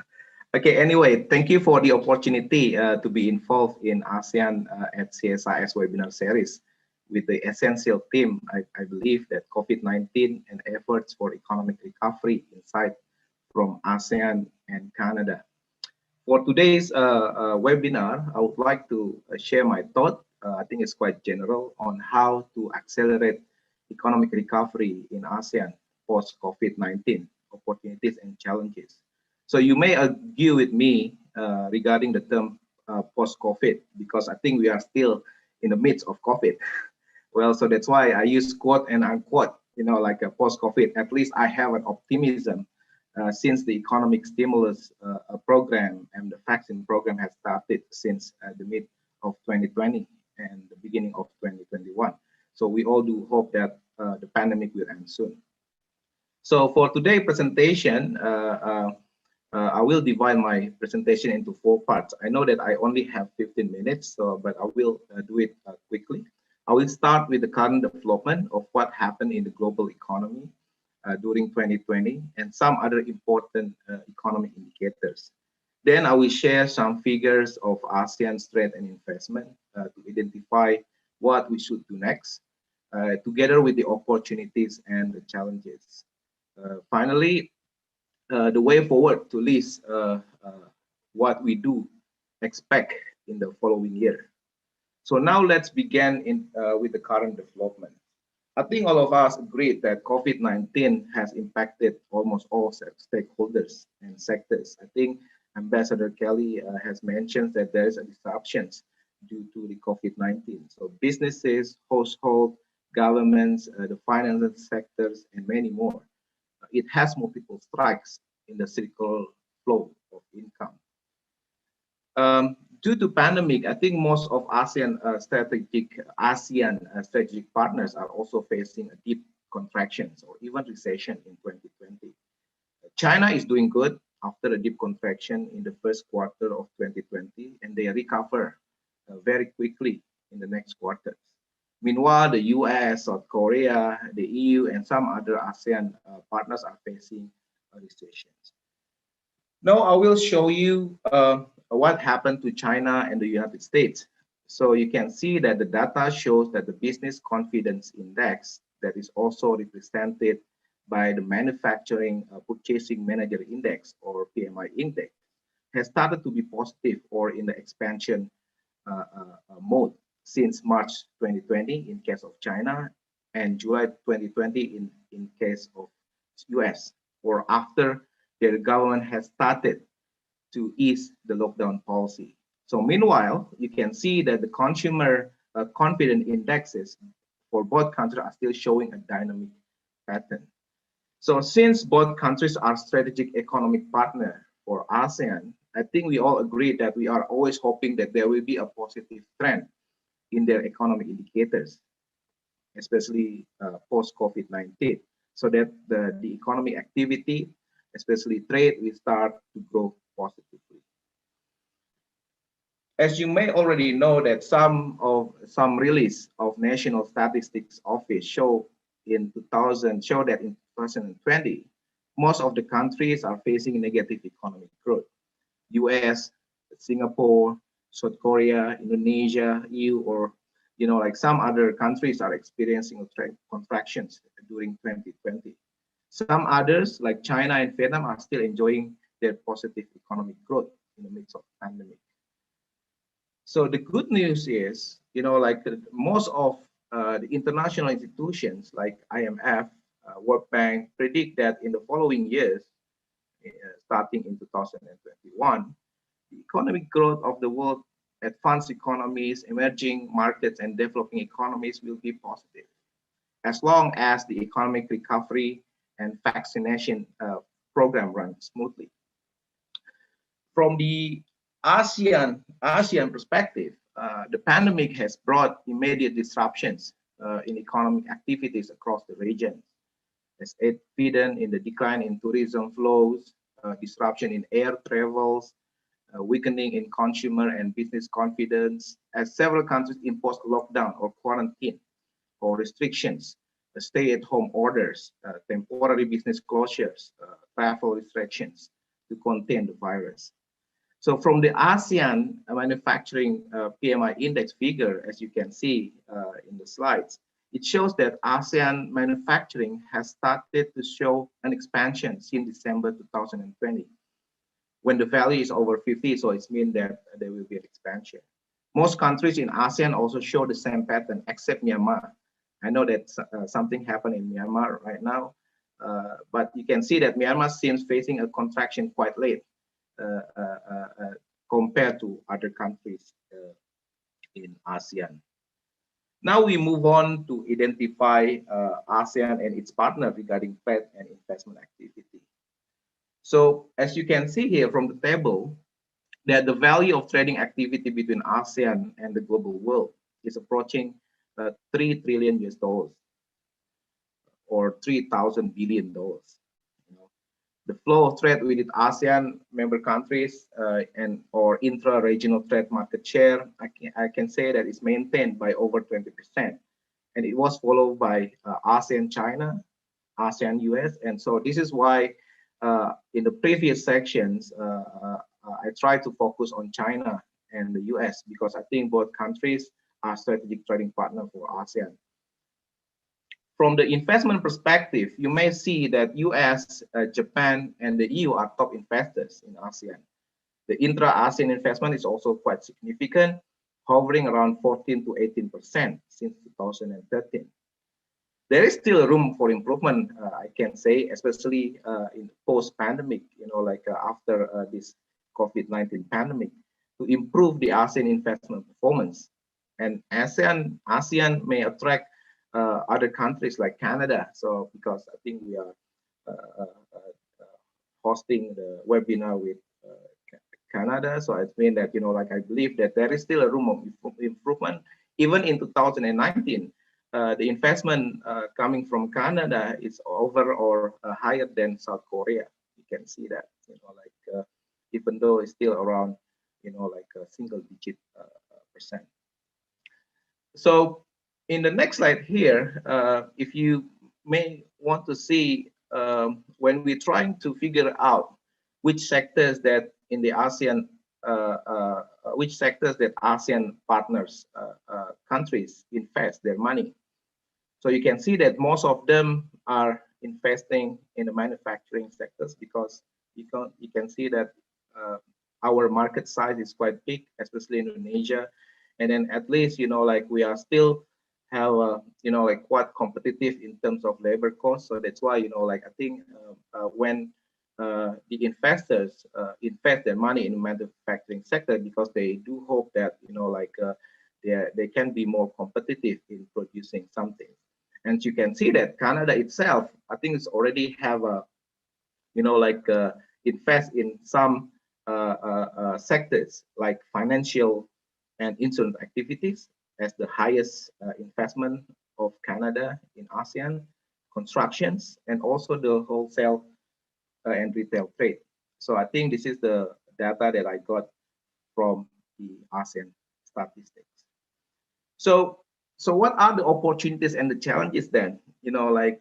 Speaker 5: Okay, anyway, thank you for the opportunity to be involved in ASEAN at CSIS webinar series. With the essential theme, I believe that COVID-19 and efforts for economic recovery insight from ASEAN and Canada. For today's webinar, I would like to share my thought. I think it's quite general on how to accelerate economic recovery in ASEAN post-COVID-19, opportunities and challenges. So you may argue with me regarding the term post-COVID, because I think we are still in the midst of COVID. Well, so that's why I use quote and unquote, like a post-COVID. At least I have an optimism since the economic stimulus program and the vaccine program has started since the mid of 2020 and the beginning of 2021. So we all do hope that the pandemic will end soon. So for today's presentation, I will divide my presentation into 4 parts. I know that I only have 15 minutes, but I will do it quickly. I will start with the current development of what happened in the global economy during 2020 and some other important economic indicators. Then I will share some figures of ASEAN's trade and investment to identify what we should do next, together with the opportunities and the challenges. Finally, the way forward to list what we do expect in the following year. So now let's begin with the current development. I think all of us agreed that COVID-19 has impacted almost all stakeholders and sectors. I think Ambassador Kelly has mentioned that there is a disruptions due to the COVID-19. So businesses, households, governments, the financial sectors, and many more. It has multiple strikes in the circular flow of income. Due to pandemic, I think most of ASEAN strategic partners are also facing a deep contractions or even recession in 2020. China is doing good after a deep contraction in the first quarter of 2020, and they recover very quickly in the next quarters. Meanwhile, the US, South Korea, the EU, and some other ASEAN partners are facing recessions. Now I will show you what happened to China and the United States. So you can see that the data shows that the business confidence index, that is also represented by the manufacturing purchasing manager index or PMI index, has started to be positive or in the expansion mode since March 2020 in case of China and July 2020 in case of US, or after their government has started to ease the lockdown policy. So meanwhile, you can see that the consumer confidence indexes for both countries are still showing a dynamic pattern. So since both countries are strategic economic partner for ASEAN, I think we all agree that we are always hoping that there will be a positive trend in their economic indicators, especially post-COVID-19, so that the economic activity, especially trade, will start to grow positively. As you may already know that some release of National Statistics Office show that in 2020, most of the countries are facing negative economic growth. US, Singapore, South Korea, Indonesia, EU, or like some other countries are experiencing contractions during 2020. Some others, like China and Vietnam, are still enjoying their positive economic growth in the midst of the pandemic. So the good news is, like most of the international institutions like IMF, World Bank predict that in the following years, starting in 2021, the economic growth of the world, advanced economies, emerging markets, and developing economies will be positive, as long as the economic recovery and vaccination program runs smoothly. From the ASEAN perspective, the pandemic has brought immediate disruptions in economic activities across the region, as evident in the decline in tourism flows, disruption in air travels, weakening in consumer and business confidence, as several countries imposed lockdown or quarantine or restrictions, stay-at-home orders, temporary business closures, travel restrictions to contain the virus. So from the ASEAN manufacturing PMI index figure, as you can see in the slides, it shows that ASEAN manufacturing has started to show an expansion since December 2020, when the value is over 50, so it means that there will be an expansion. Most countries in ASEAN also show the same pattern, except Myanmar. I know that something happened in Myanmar right now, but you can see that Myanmar seems facing a contraction quite late compared to other countries in ASEAN. Now we move on to identify ASEAN and its partner regarding trade and investment activity. So as you can see here from the table, that the value of trading activity between ASEAN and the global world is approaching $3 trillion or $3,000 billion. The flow of trade within ASEAN member countries and or intra-regional trade market share, I can say that it's maintained by over 20%. And it was followed by ASEAN China, ASEAN US. And so this is why in the previous sections, I try to focus on China and the US, because I think both countries are strategic trading partner for ASEAN. From the investment perspective, you may see that US, Japan, and the EU are top investors in ASEAN. The intra-ASEAN investment is also quite significant, hovering around 14 to 18% since 2013. There is still room for improvement, I can say, especially in post-pandemic, after this COVID-19 pandemic, to improve the ASEAN investment performance. And ASEAN may attract other countries like Canada. So because I think we are hosting the webinar with Canada, so it means that I believe that there is still a room of improvement. Even in 2019, the investment coming from Canada is over or higher than South Korea. You can see that, even though it's still around, a single-digit percent. So in the next slide here, if you may want to see, when we're trying to figure out which sectors that in the ASEAN, which sectors that ASEAN partners countries invest their money. So you can see that most of them are investing in the manufacturing sectors, because you can see that our market size is quite big, especially in Indonesia. And then at least, we are still have, quite competitive in terms of labor costs. So that's why, I think when the investors invest their money in the manufacturing sector, because they do hope that, they can be more competitive in producing something. And you can see that Canada itself, I think it's already have a, invest in some sectors like financial and insurance activities as the highest investment of Canada in ASEAN, constructions, and also the wholesale and retail trade. So I think this is the data that I got from the ASEAN statistics. So what are the opportunities and the challenges then? I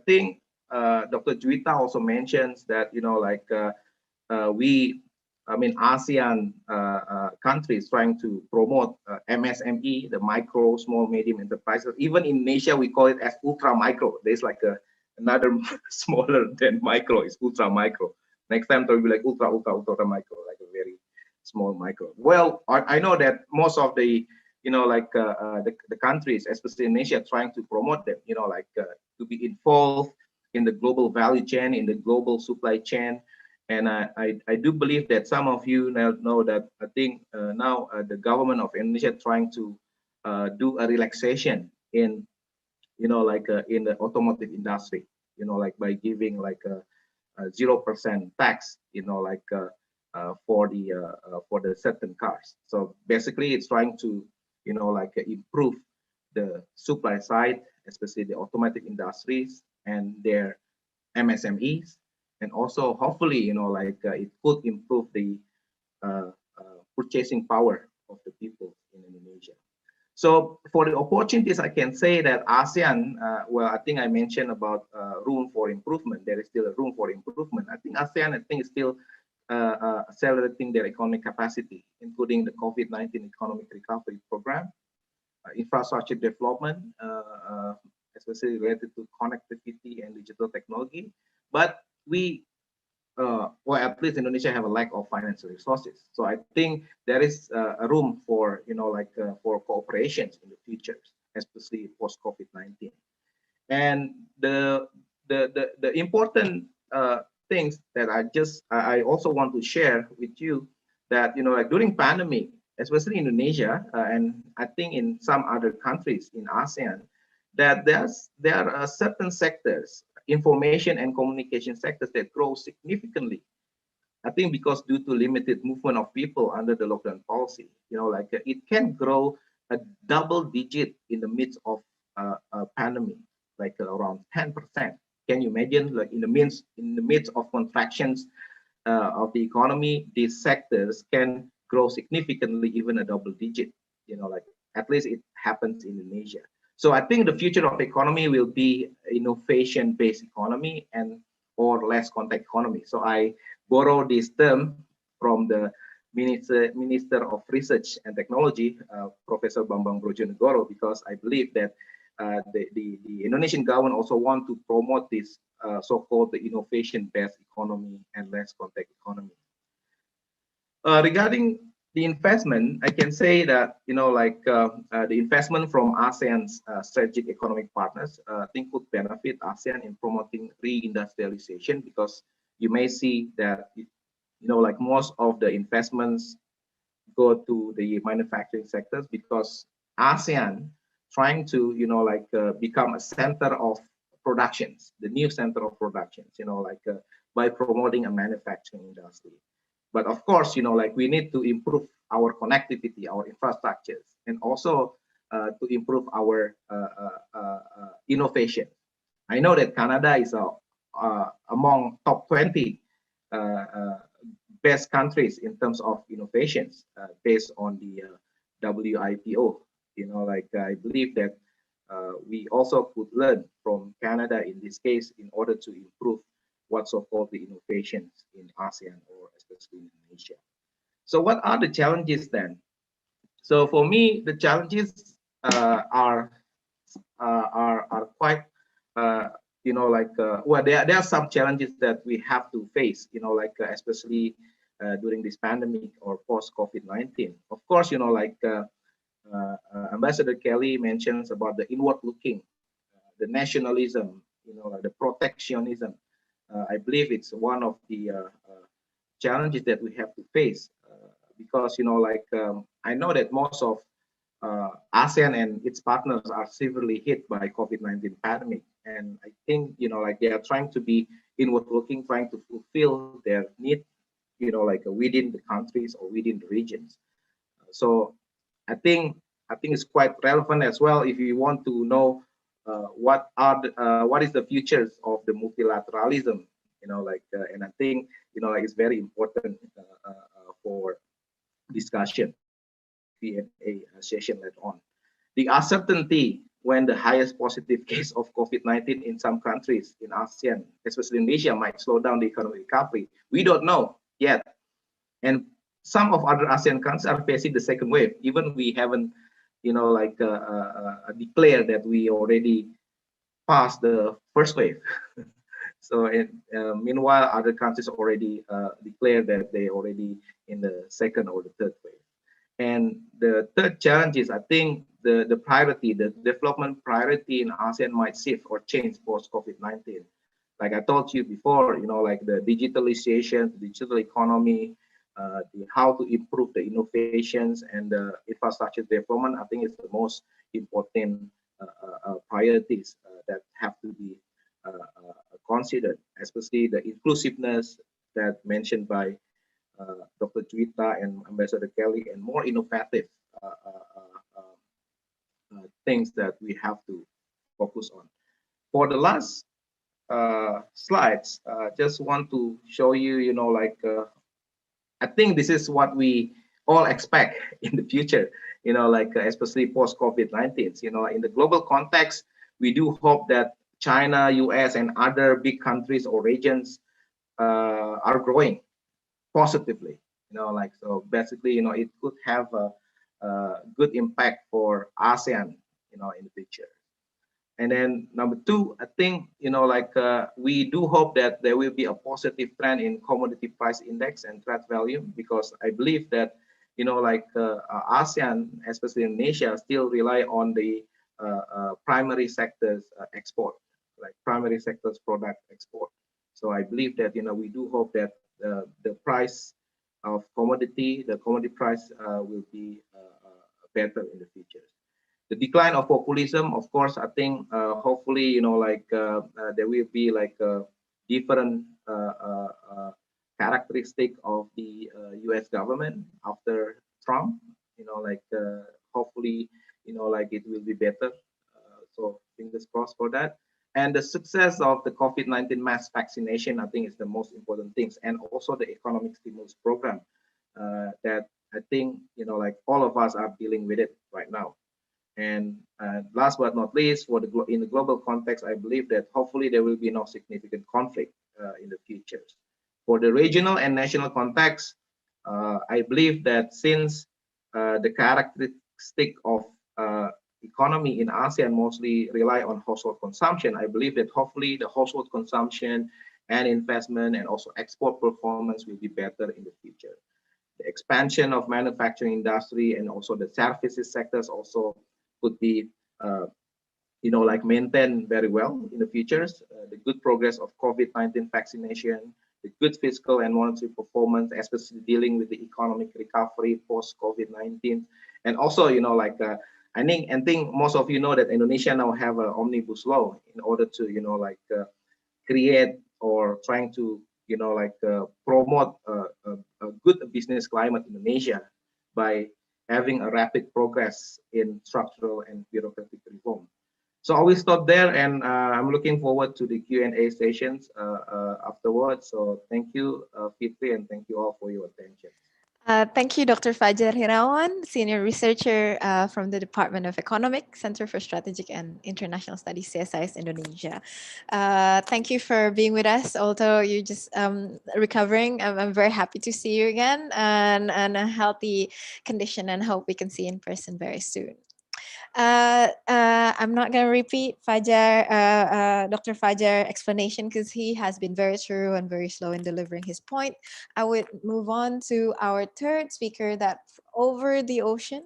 Speaker 5: think Dr. Juita also mentions that, ASEAN countries trying to promote MSME, the micro, small, medium enterprises. Even in Asia, we call it as ultra micro. There's another smaller than micro, is ultra micro. Next time, there will be like ultra micro, like a very small micro. Well, I know that most of the, the countries, especially in Asia, trying to promote them, to be involved in the global value chain, in the global supply chain. And I do believe that some of you now know that I think now the government of Indonesia trying to do a relaxation in, in the automotive industry, by giving like a 0% tax, for the certain cars. So basically, it's trying to, improve the supply side, especially the automotive industries and their MSMEs, and also hopefully, it could improve the purchasing power of the people in Indonesia. So for the opportunities, I can say that ASEAN, well, I think I mentioned about room for improvement. There is still a room for improvement. I think ASEAN, is still accelerating their economic capacity, including the COVID-19 economic recovery program, infrastructure development, especially related to connectivity and digital technology. But we, well, at least Indonesia have a lack of financial resources. So I think there is a room for, for cooperations in the future, especially post COVID-19. And the important things that I also want to share with you that, during pandemic, especially in Indonesia, and I think in some other countries in ASEAN, that there are certain sectors, information and communication sectors, that grow significantly. I think because due to limited movement of people under the lockdown policy, it can grow a double digit in the midst of a pandemic, like around 10%. Can you imagine, like in the midst of contractions of the economy, these sectors can grow significantly, even a double digit, at least it happens in Indonesia. So I think the future of economy will be innovation-based economy or less contact economy. So I borrow this term from the Minister of Research and Technology, Professor Bambang Brojonegoro, because I believe that the Indonesian government also want to promote this so-called the innovation-based economy and less contact economy. Regarding the investment, I can say that, the investment from ASEAN's strategic economic partners, I think could benefit ASEAN in promoting reindustrialization, because you may see that, most of the investments go to the manufacturing sectors, because ASEAN trying to, become a center of productions, the new center of productions, by promoting a manufacturing industry. But of course, we need to improve our connectivity, our infrastructures, and also to improve our innovation. I know that Canada is among top 20 best countries in terms of innovations based on the WIPO. I believe that we also could learn from Canada in this case in order to improve what's so-called the innovations in ASEAN, or especially in Indonesia. So what are the challenges then? So for me, the challenges are quite, well, there are some challenges that we have to face, especially during this pandemic or post COVID-19. Of course, Ambassador Kelly mentions about the inward looking, the nationalism, the protectionism. I believe it's one of the challenges that we have to face because, I know that most of ASEAN and its partners are severely hit by COVID-19 pandemic. And I think, they are trying to be inward looking, trying to fulfill their need, within the countries or within the regions. So I think it's quite relevant as well if you want to know what is the futures of the multilateralism, and I think, it's very important for discussion, Q&A session later on. The uncertainty when the highest positive case of COVID-19 in some countries in ASEAN, especially Indonesia, might slow down the economic recovery. We don't know yet. And some of other ASEAN countries are facing the second wave. Even we haven't, declared that we already passed the first wave. So meanwhile, other countries already declared that they already in the second or the third wave. And the third challenge is, I think, the priority, the development priority in ASEAN might shift or change post COVID-19. Like I told you before, like the digitalization, the digital economy, how to improve the innovations and the infrastructure development, I think is the most important priorities that have to be considered, especially the inclusiveness that mentioned by Dr. Juita and Ambassador Kelly, and more innovative things that we have to focus on. For the last slides, just want to show you, I think this is what we all expect in the future, especially post COVID-19. In the global context, we do hope that China, US, and other big countries or regions are growing positively. So basically, it could have a good impact for ASEAN, in the future. And then number two, I think, we do hope that there will be a positive trend in commodity price index and trade value, because I believe that, ASEAN, especially Indonesia, still rely on the primary sectors export, like primary sectors product export. So I believe that, we do hope that the price of the commodity price will be better in the future. The decline of populism, of course, I think hopefully, there will be like a different characteristic of the US government after Trump, hopefully, it will be better. So fingers crossed for that. And the success of the COVID-19 mass vaccination, I think, is the most important things. And also the economic stimulus program that I think, all of us are dealing with it right now. And last but not least, in the global context, I believe that hopefully there will be no significant conflict in the future. For the regional and national context, I believe that since the characteristic of economy in ASEAN mostly rely on household consumption, I believe that hopefully the household consumption and investment and also export performance will be better in the future. The expansion of manufacturing industry and also the services sectors also could be, maintained very well in the futures. The good progress of COVID-19 vaccination, the good fiscal and monetary performance, especially dealing with the economic recovery post COVID-19, and also, I think most of you know that Indonesia now have an omnibus law in order to, create or trying to, promote a good business climate in Indonesia by having a rapid progress in structural and bureaucratic reform. So I will stop there, and I'm looking forward to the Q&A sessions afterwards. So thank you, Fitri, and thank you all for your attention.
Speaker 1: Thank you, Dr. Fajar Hirawan, Senior Researcher from the Department of Economics, Center for Strategic and International Studies, CSIS, Indonesia. Thank you for being with us, although you're just recovering. I'm very happy to see you again and a healthy condition, and hope we can see you in person very soon. I'm not going to repeat Dr. Fajar explanation, because he has been very thorough and very slow in delivering his point. I would move on to our third speaker, that over the ocean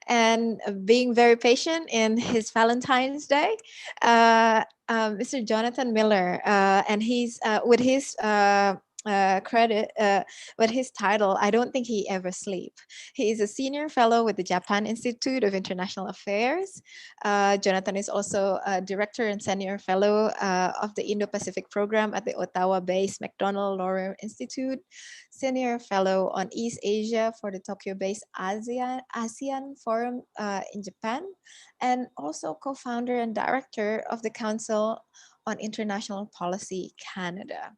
Speaker 1: and being very patient in his Valentine's Day, Mr. Jonathan Miller, and he's with his credit, but his title, I don't think he ever sleep. He is a senior fellow with the Japan Institute of International Affairs. Jonathan is also a director and senior fellow of the Indo-Pacific program at the Ottawa-based Macdonald-Laurier Institute, senior fellow on East Asia for the Tokyo-based ASEAN Forum in Japan, and also co-founder and director of the Council on International Policy Canada.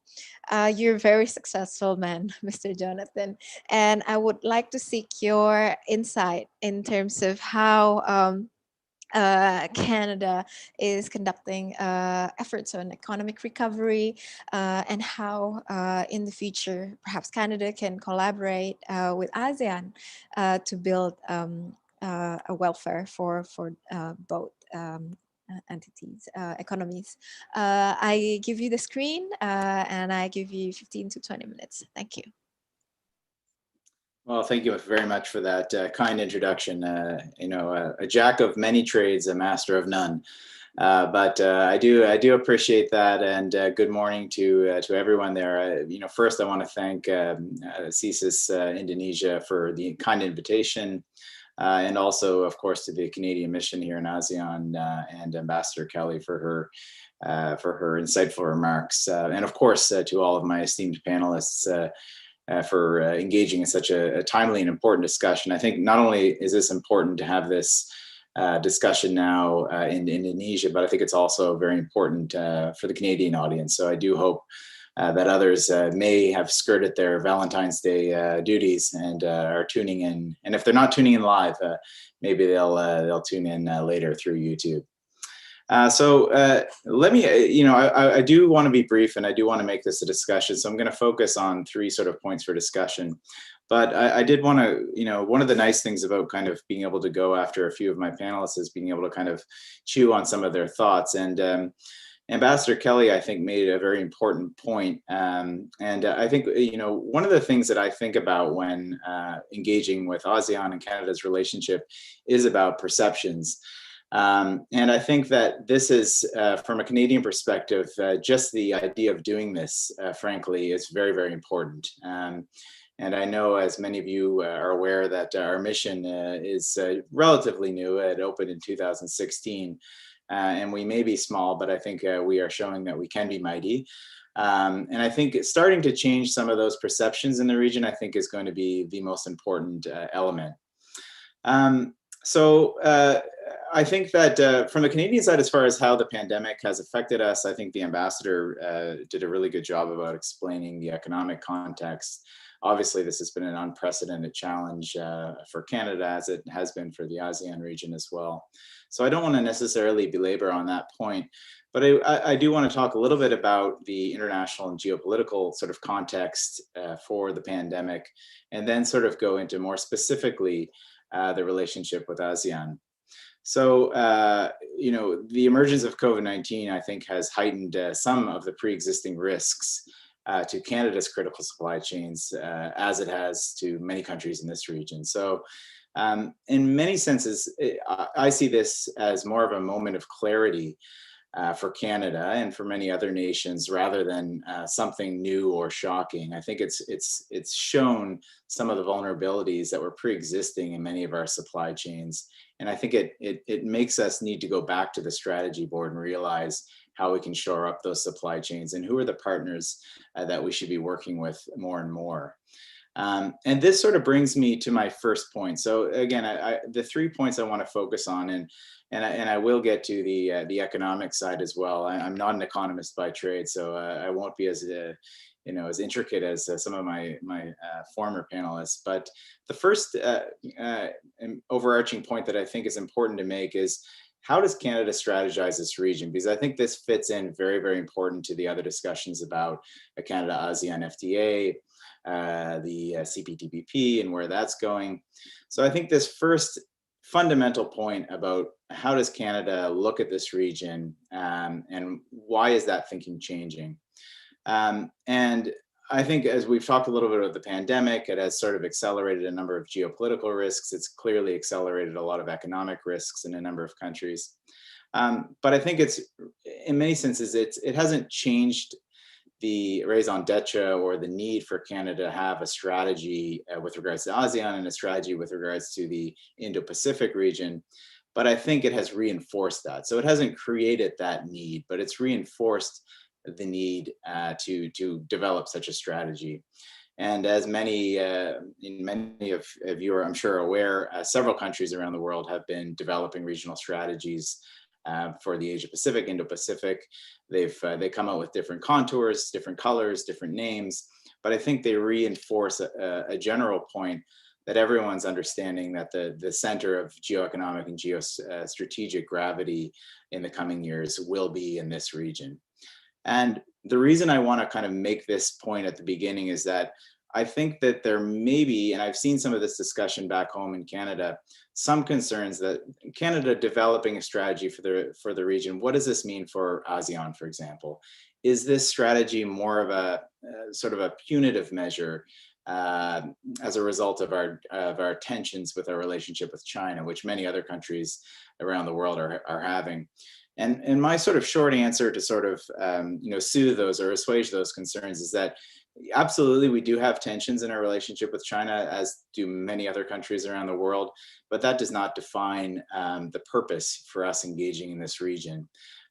Speaker 1: You're a very successful man, Mr. Jonathan, and I would like to seek your insight in terms of how Canada is conducting efforts on economic recovery, and how in the future perhaps Canada can collaborate with ASEAN to build a welfare for both
Speaker 6: entities, economies. I give you the screen and I give you 15 to 20 minutes. Thank you.
Speaker 7: Well, thank you very much for that kind introduction. A jack of many trades, a master of none. But I do appreciate that, and good morning to everyone there. First I want to thank CSIS Indonesia for the kind invitation, and also, of course, to the Canadian mission here in ASEAN and Ambassador Kelly for her insightful remarks, and of course to all of my esteemed panelists for engaging in such a timely and important discussion. I think not only is this important to have this discussion now in Indonesia, but I think it's also very important for the Canadian audience. So I do hope that others may have skirted their Valentine's Day duties and are tuning in. And if they're not tuning in live, maybe they'll tune in later through YouTube. So let me, I do want to be brief, and I do want to make this a discussion. So I'm going to focus on three sort of points for discussion. But I did want to, one of the nice things about kind of being able to go after a few of my panelists is being able to kind of chew on some of their thoughts. And Ambassador Kelly, I think, made a very important point. And I think, one of the things that I think about when engaging with ASEAN and Canada's relationship is about perceptions. And I think that this is, from a Canadian perspective, just the idea of doing this, frankly, is very, very important. And I know, as many of you are aware, that our mission is relatively new. It opened in 2016, and we may be small, but I think we are showing that we can be mighty. And I think starting to change some of those perceptions in the region, I think, is going to be the most important element. So I think that from the Canadian side, as far as how the pandemic has affected us, I think the ambassador did a really good job about explaining the economic context. Obviously, this has been an unprecedented challenge for Canada, as it has been for the ASEAN region as well. So I don't want to necessarily belabor on that point, but I do want to talk a little bit about the international and geopolitical sort of context for the pandemic, and then sort of go into more specifically the relationship with ASEAN. So, the emergence of COVID-19, I think, has heightened some of the pre-existing risks to Canada's critical supply chains, as it has to many countries in this region. So in many senses, I see this as more of a moment of clarity for Canada and for many other nations, rather than something new or shocking. I think it's shown some of the vulnerabilities that were pre-existing in many of our supply chains. And I think it makes us need to go back to the strategy board and realize how we can shore up those supply chains and who are the partners that we should be working with more and more. And this sort of brings me to my first point. So again, the 3 points I want to focus on, and I will get to the economic side as well. I'm not an economist by trade, so I won't be as as intricate as some of my former panelists. But the first overarching point that I think is important to make is, how does Canada strategize this region? Because I think this fits in very, very important to the other discussions about a Canada-ASEAN FTA, the CPTPP, and where that's going. So I think this first fundamental point about how does Canada look at this region, and why is that thinking changing? And I think, as we've talked a little bit about the pandemic, it has sort of accelerated a number of geopolitical risks. It's clearly accelerated a lot of economic risks in a number of countries. But I think it's, in many senses, it hasn't changed the raison d'etre or the need for Canada to have a strategy with regards to ASEAN and a strategy with regards to the Indo-Pacific region. But I think it has reinforced that. So it hasn't created that need, but it's reinforced the need to develop such a strategy. And as many of you are, I'm sure, aware, several countries around the world have been developing regional strategies for the Asia-Pacific, Indo-Pacific. They come out with different contours, different colors, different names, but I think they reinforce a general point that everyone's understanding that the center of geoeconomic and geostrategic gravity in the coming years will be in this region. And the reason I want to kind of make this point at the beginning is that I think that there may be, and I've seen some of this discussion back home in Canada, some concerns that Canada developing a strategy for the region. What does this mean for ASEAN, for example? Is this strategy more of a sort of a punitive measure as a result of our tensions with our relationship with China, which many other countries around the world are having? And my sort of short answer to sort of soothe those or assuage those concerns is that absolutely we do have tensions in our relationship with China, as do many other countries around the world, but that does not define the purpose for us engaging in this region.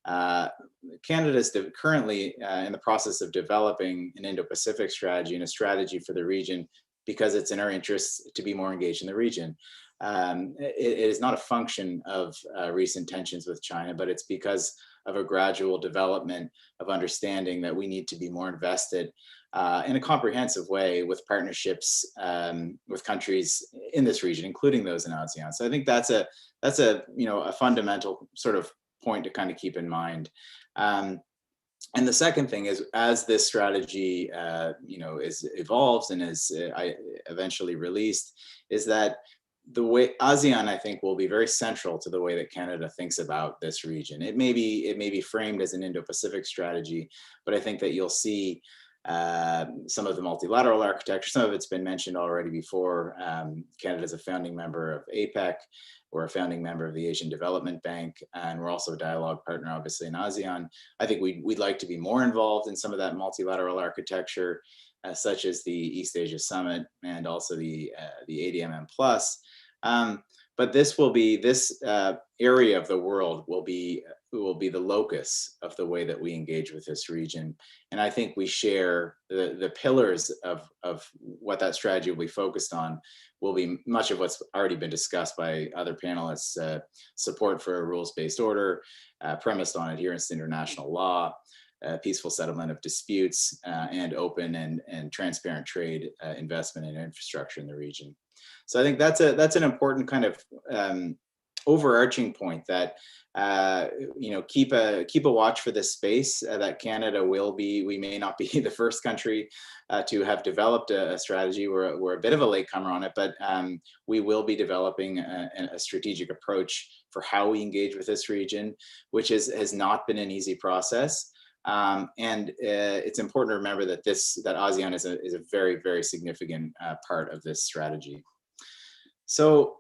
Speaker 7: Canada is currently in the process of developing an Indo-Pacific strategy and a strategy for the region because it's in our interests to be more engaged in the region. It is not a function of recent tensions with China, but it's because of a gradual development of understanding that we need to be more invested in a comprehensive way with partnerships with countries in this region, including those in ASEAN. So I think that's a fundamental sort of point to kind of keep in mind. And the second thing is, as this strategy evolves and is eventually released, is that the way ASEAN, I think, will be very central to the way that Canada thinks about this region. It may be framed as an Indo-Pacific strategy, but I think that you'll see some of the multilateral architecture. Some of it's been mentioned already before. Canada is a founding member of APEC. We're a founding member of the Asian Development Bank, and we're also a dialogue partner, obviously, in ASEAN. I think we'd like to be more involved in some of that multilateral architecture, such as the East Asia Summit and also the ADMM Plus. But this area of the world will be the locus of the way that we engage with this region. And I think we share the pillars of what that strategy will be focused on will be much of what's already been discussed by other panelists: support for a rules-based order, premised on adherence to international law, peaceful settlement of disputes, and open and transparent trade, investment, and infrastructure in the region. So I think that's an important kind of overarching point that keep a watch for this space, that Canada will be. We may not be the first country to have developed a strategy. We're a bit of a latecomer on it, but we will be developing a strategic approach for how we engage with this region, which has not been an easy process. And it's important to remember that ASEAN is a very, very significant part of this strategy. So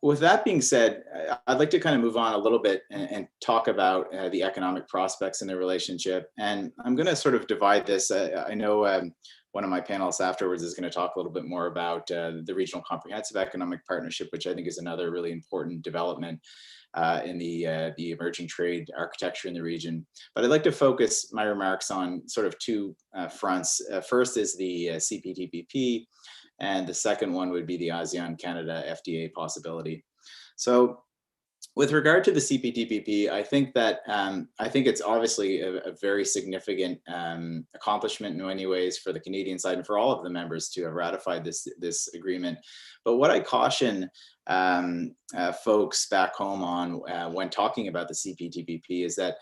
Speaker 7: with that being said, I'd like to kind of move on a little bit and talk about the economic prospects in the relationship. And I'm going to sort of divide this. I know one of my panelists afterwards is going to talk a little bit more about the Regional Comprehensive Economic Partnership, which I think is another really important development in the emerging trade architecture in the region. But I'd like to focus my remarks on sort of two fronts. First is the CPTPP, and the second one would be the ASEAN-Canada FTA possibility. So with regard to the CPTPP, I think it's obviously a very significant accomplishment in many ways for the Canadian side and for all of the members to have ratified this agreement. But what I caution folks back home on when talking about the CPTPP is that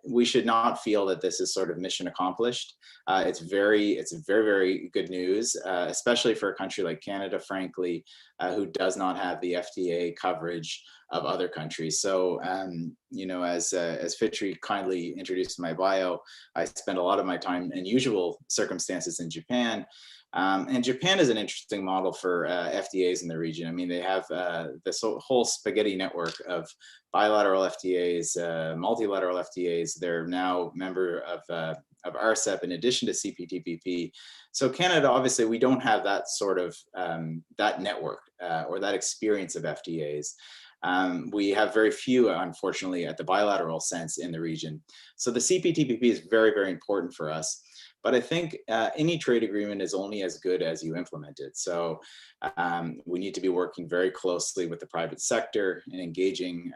Speaker 7: we should not feel that this is sort of mission accomplished. It's very, very good news, especially for a country like Canada, frankly, who does not have the FTA coverage of other countries. So, as Fitri kindly introduced in my bio, I spend a lot of my time in usual circumstances in Japan. And Japan is an interesting model for FTAs in the region. I mean, they have this whole spaghetti network of bilateral FTAs, multilateral FTAs. They're now member of Rcep in addition to CPTPP. So Canada, obviously, we don't have that sort of that network or that experience of FTAs. We have very few, unfortunately, at the bilateral sense in the region. So the CPTPP is very, very important for us. But I think any trade agreement is only as good as you implement it. So we need to be working very closely with the private sector and engaging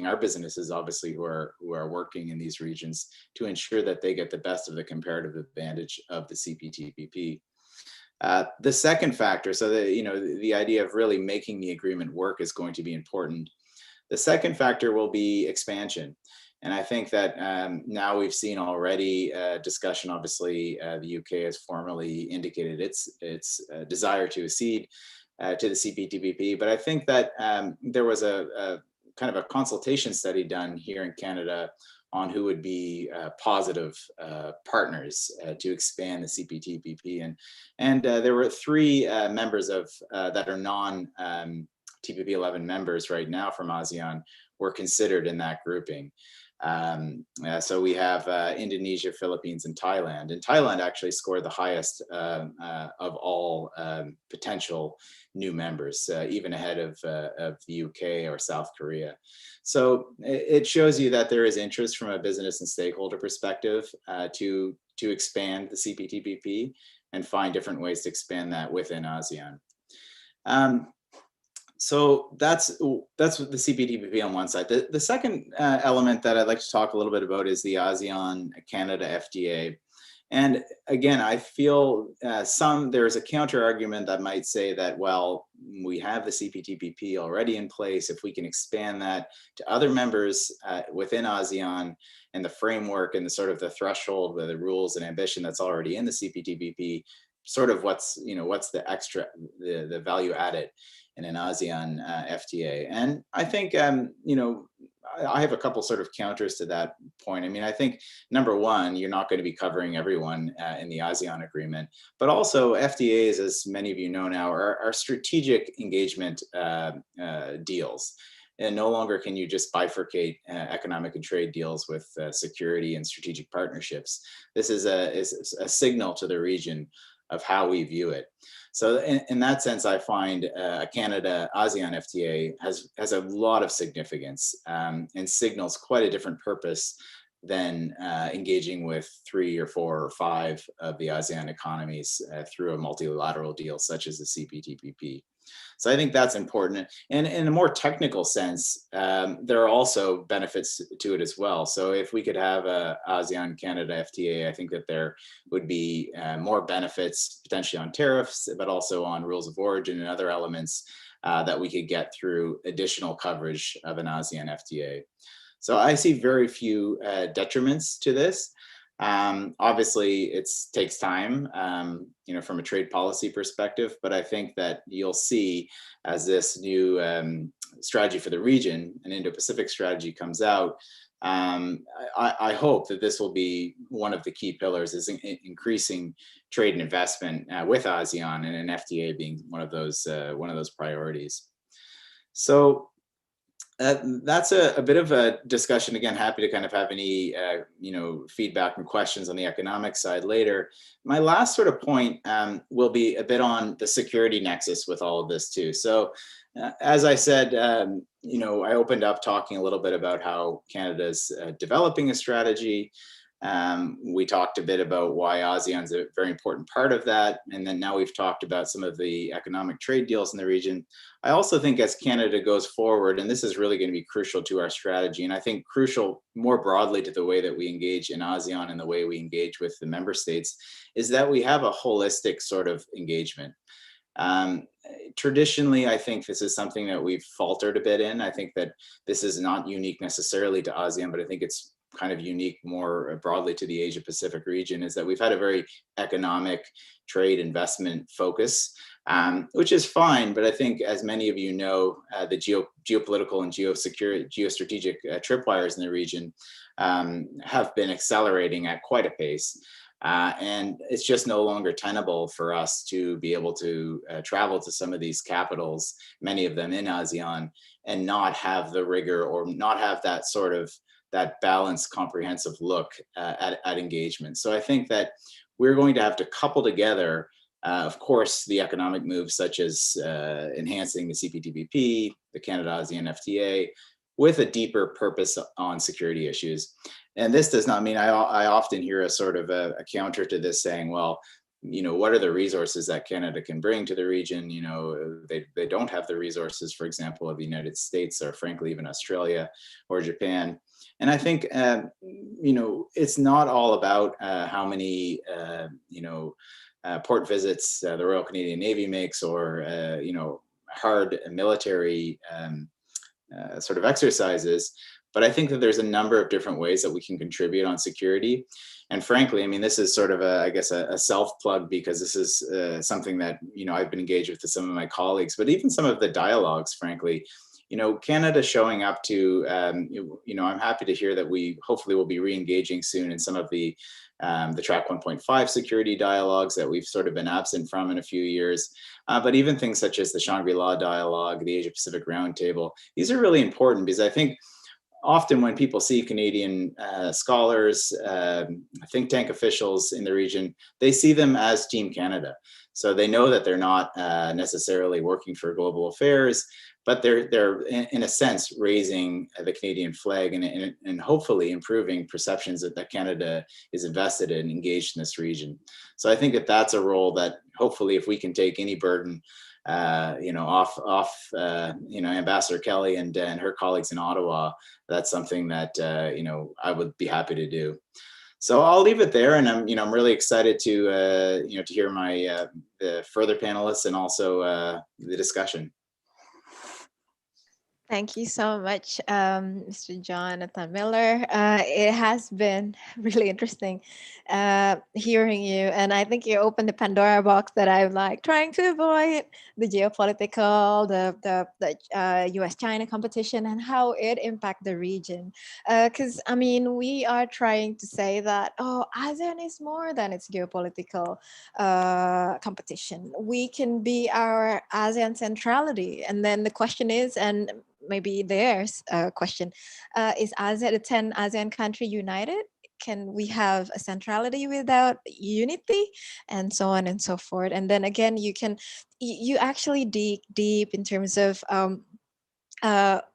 Speaker 7: our businesses, obviously, who are working in these regions to ensure that they get the best of the comparative advantage of the CPTPP. The second factor, so the idea of really making the agreement work is going to be important. The second factor will be expansion. And I think that now we've seen already discussion. Obviously, the UK has formally indicated its desire to accede to the CPTPP. But I think that there was a kind of a consultation study done here in Canada on who would be positive partners to expand the CPTPP, and there were 3 members of that are non-TPP 11 members right now from ASEAN were considered in that grouping. So we have Indonesia, Philippines, and Thailand. And Thailand actually scored the highest of all potential new members, even ahead of the UK or South Korea. So it shows you that there is interest from a business and stakeholder perspective to expand the CPTPP and find different ways to expand that within ASEAN. So that's the CPTPP on one side. The second element that I'd like to talk a little bit about is the ASEAN-Canada FTA. And again, I feel there's a counter argument that might say that, well, we have the CPTPP already in place. If we can expand that to other members within ASEAN and the framework and the sort of the threshold with the rules and ambition that's already in the CPTPP, sort of what's the extra, the value added in an ASEAN FTA. And I think, I have a couple sort of counters to that point. I mean, I think, number one, you're not going to be covering everyone in the ASEAN agreement, but also FTAs, as many of you know now, are strategic engagement deals. And no longer can you just bifurcate economic and trade deals with security and strategic partnerships. This is a signal to the region of how we view it. So in that sense, I find a Canada-ASEAN FTA has a lot of significance and signals quite a different purpose than engaging with 3 or 4 or 5 of the ASEAN economies through a multilateral deal such as the CPTPP. So I think that's important. And in a more technical sense, there are also benefits to it as well. So if we could have a ASEAN-Canada FTA, I think that there would be more benefits potentially on tariffs, but also on rules of origin and other elements that we could get through additional coverage of an ASEAN FTA. So I see very few detriments to this. Obviously, it takes time, from a trade policy perspective, but I think that you'll see as this new strategy for the region, an Indo-Pacific strategy, comes out, I hope that this will be one of the key pillars, is increasing trade and investment with ASEAN, and an FTA being one of those priorities. So that's a bit of a discussion. Again, happy to kind of have any feedback and questions on the economic side later. My last sort of point will be a bit on the security nexus with all of this too. So as I said, I opened up talking a little bit about how Canada's developing a strategy. We talked a bit about why ASEAN's a very important part of that. And then now we've talked about some of the economic trade deals in the region. I also think as Canada goes forward, and this is really going to be crucial to our strategy, and I think crucial more broadly to the way that we engage in ASEAN and the way we engage with the member states, is that we have a holistic sort of engagement. Traditionally, I think this is something that we've faltered a bit in. I think that this is not unique necessarily to ASEAN, but I think it's kind of unique more broadly to the Asia Pacific region, is that we've had a very economic trade investment focus, which is fine. But I think, as many of you know, the geopolitical and geostrategic tripwires in the region have been accelerating at quite a pace. And it's just no longer tenable for us to be able to travel to some of these capitals, many of them in ASEAN, and not have the rigor or not have that sort of that balanced, comprehensive look at engagement. So I think that we're going to have to couple together, of course, the economic moves such as enhancing the CPTPP, the Canada-ASEAN FTA, with a deeper purpose on security issues. And this does not mean, I often hear a sort of a counter to this saying, well, what are the resources that Canada can bring to the region? They don't have the resources, for example, of the United States, or frankly, even Australia or Japan. And I think, it's not all about how many, port visits the Royal Canadian Navy makes, or, hard military sort of exercises, But I think that there's a number of different ways that we can contribute on security. And frankly, I mean, this is sort of I guess a self-plug, because this is something that, I've been engaged with some of my colleagues, but even some of the dialogues, frankly, Canada showing up to, I'm happy to hear that we hopefully will be re-engaging soon in some of the track 1.5 security dialogues that we've sort of been absent from in a few years. But even things such as the Shangri-La dialogue, the Asia Pacific Roundtable, these are really important, because I think often when people see Canadian scholars, think tank officials in the region, they see them as Team Canada. So they know that they're not necessarily working for global affairs, but they're in a sense raising the Canadian flag and hopefully improving perceptions that Canada is invested in, engaged in this region. So I think that that's a role that hopefully, if we can take any burden off Ambassador Kelly and her colleagues in Ottawa, that's something that I would be happy to do. So I'll leave it there, and I'm really excited to hear my the further panelists and also the discussion.
Speaker 6: Thank you so much, Mr. Jonathan Miller. It has been really interesting hearing you, and I think you opened the Pandora box that I'm like trying to avoid: the geopolitical, the U.S.-China competition, and how it impacts the region. Because I mean, we are trying to say that ASEAN is more than its geopolitical competition. We can be our ASEAN centrality, and then the question is, and maybe there's a question, is ASEAN, the 10 ASEAN country united? Can we have a centrality without unity? And so on and so forth. And then again, you actually dig deep in terms of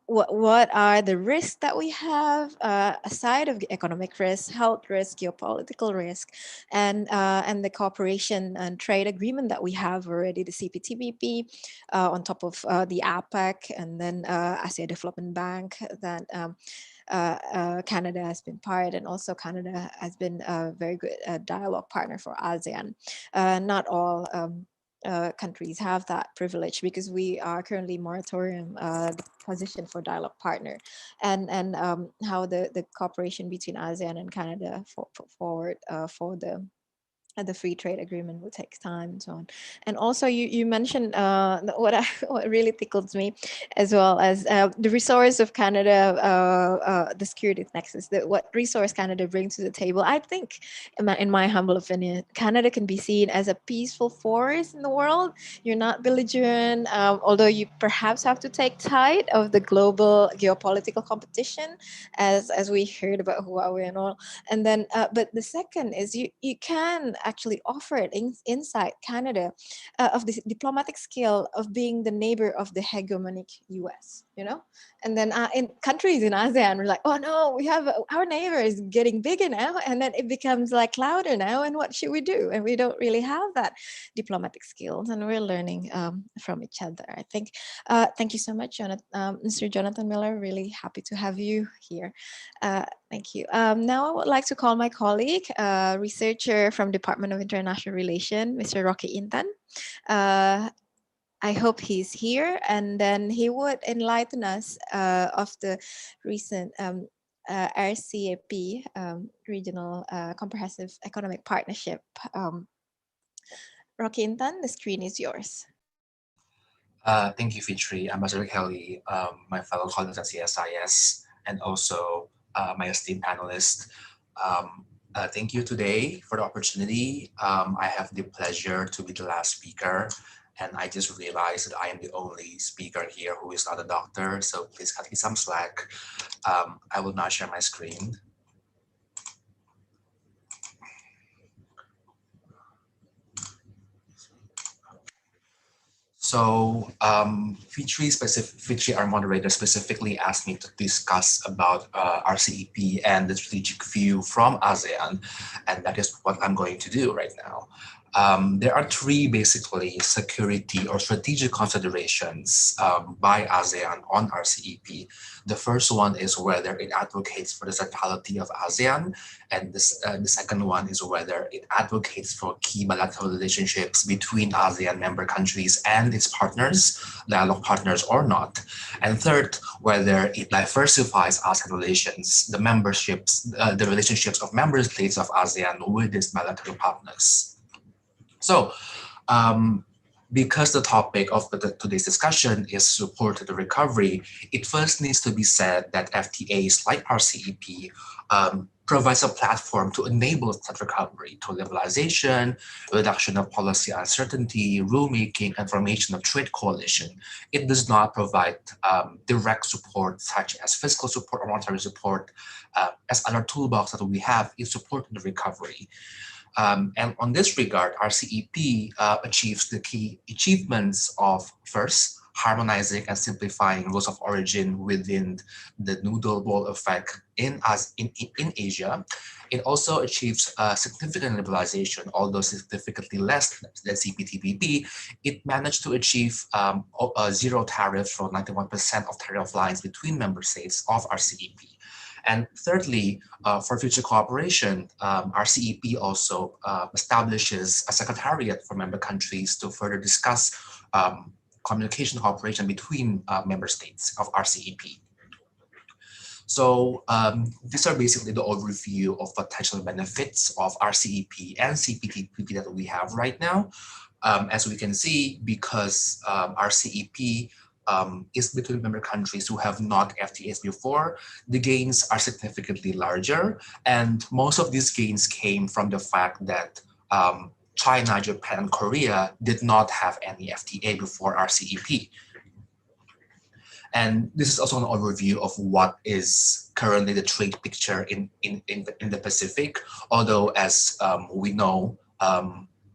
Speaker 6: what are the risks that we have aside of economic risk, health risk, geopolitical risk, and the cooperation and trade agreement that we have already, the CPTPP, on top of the APEC, and then Asia Development Bank that Canada has been part, and also Canada has been a very good dialogue partner for ASEAN. Not all countries have that privilege, because we are currently moratorium position for dialogue partner, and how the cooperation between ASEAN and Canada forward for the free trade agreement will take time, and so on. And also you mentioned what really tickles me, as well as the resource of Canada, the security nexus, what resource Canada brings to the table. I think, in my humble opinion, Canada can be seen as a peaceful force in the world. You're not belligerent, although you perhaps have to take tide of the global geopolitical competition, as we heard about Huawei and all. And then, but the second is you can actually offer it inside Canada of the diplomatic skill of being the neighbor of the hegemonic US, and then in countries in ASEAN, we're like, oh no, we have our neighbor is getting bigger now, and then it becomes like louder now, and what should we do? And we don't really have that diplomatic skills, and we're learning from each other, I think. Thank you so much, Mr. Jonathan Miller. Really happy to have you here. Thank you. Now I would like to call my colleague, researcher from Department of International Relations, Mr. Rocky Intan. I hope he's here, and then he would enlighten us of the recent RCEP, Regional Comprehensive Economic Partnership. Rocky Intan, the screen is yours.
Speaker 8: Thank you, Fitri, Ambassador Kelly, my fellow colleagues at CSIS, and also my esteemed panelists. Thank you today for the opportunity. I have the pleasure to be the last speaker, and I just realized that I am the only speaker here who is not a doctor, so please cut me some slack. I will now share my screen. So Fitri, our moderator, specifically asked me to discuss about RCEP and the strategic view from ASEAN, and that is what I'm going to do right now. There are three basically security or strategic considerations by ASEAN on RCEP. The first one is whether it advocates for the centrality of ASEAN, and the second one is whether it advocates for key bilateral relationships between ASEAN member countries and its partners, dialogue partners or not. And third, whether it diversifies ASEAN relations, the relationships of member states of ASEAN with its bilateral partners. So, because the topic of today's discussion is support to the recovery, it first needs to be said that FTAs like RCEP provides a platform to enable that recovery to liberalization, reduction of policy uncertainty, rulemaking, and formation of trade coalition. It does not provide direct support such as fiscal support or monetary support as other toolbox that we have in supporting the recovery. And on this regard, RCEP achieves the key achievements of first, harmonizing and simplifying rules of origin within the noodle ball effect in Asia. It also achieves significant liberalization, although significantly less than CPTPP. It managed to achieve zero tariffs for 91% of tariff lines between member states of RCEP. And thirdly, for future cooperation, RCEP also establishes a secretariat for member countries to further discuss communication cooperation between member states of RCEP. So these are basically the overview of potential benefits of RCEP and CPTPP that we have right now. As we can see, because RCEP is between member countries who have not FTAs before, the gains are significantly larger. And most of these gains came from the fact that China, Japan, and Korea did not have any FTA before RCEP. And this is also an overview of what is currently the trade picture in the Pacific, although as we know,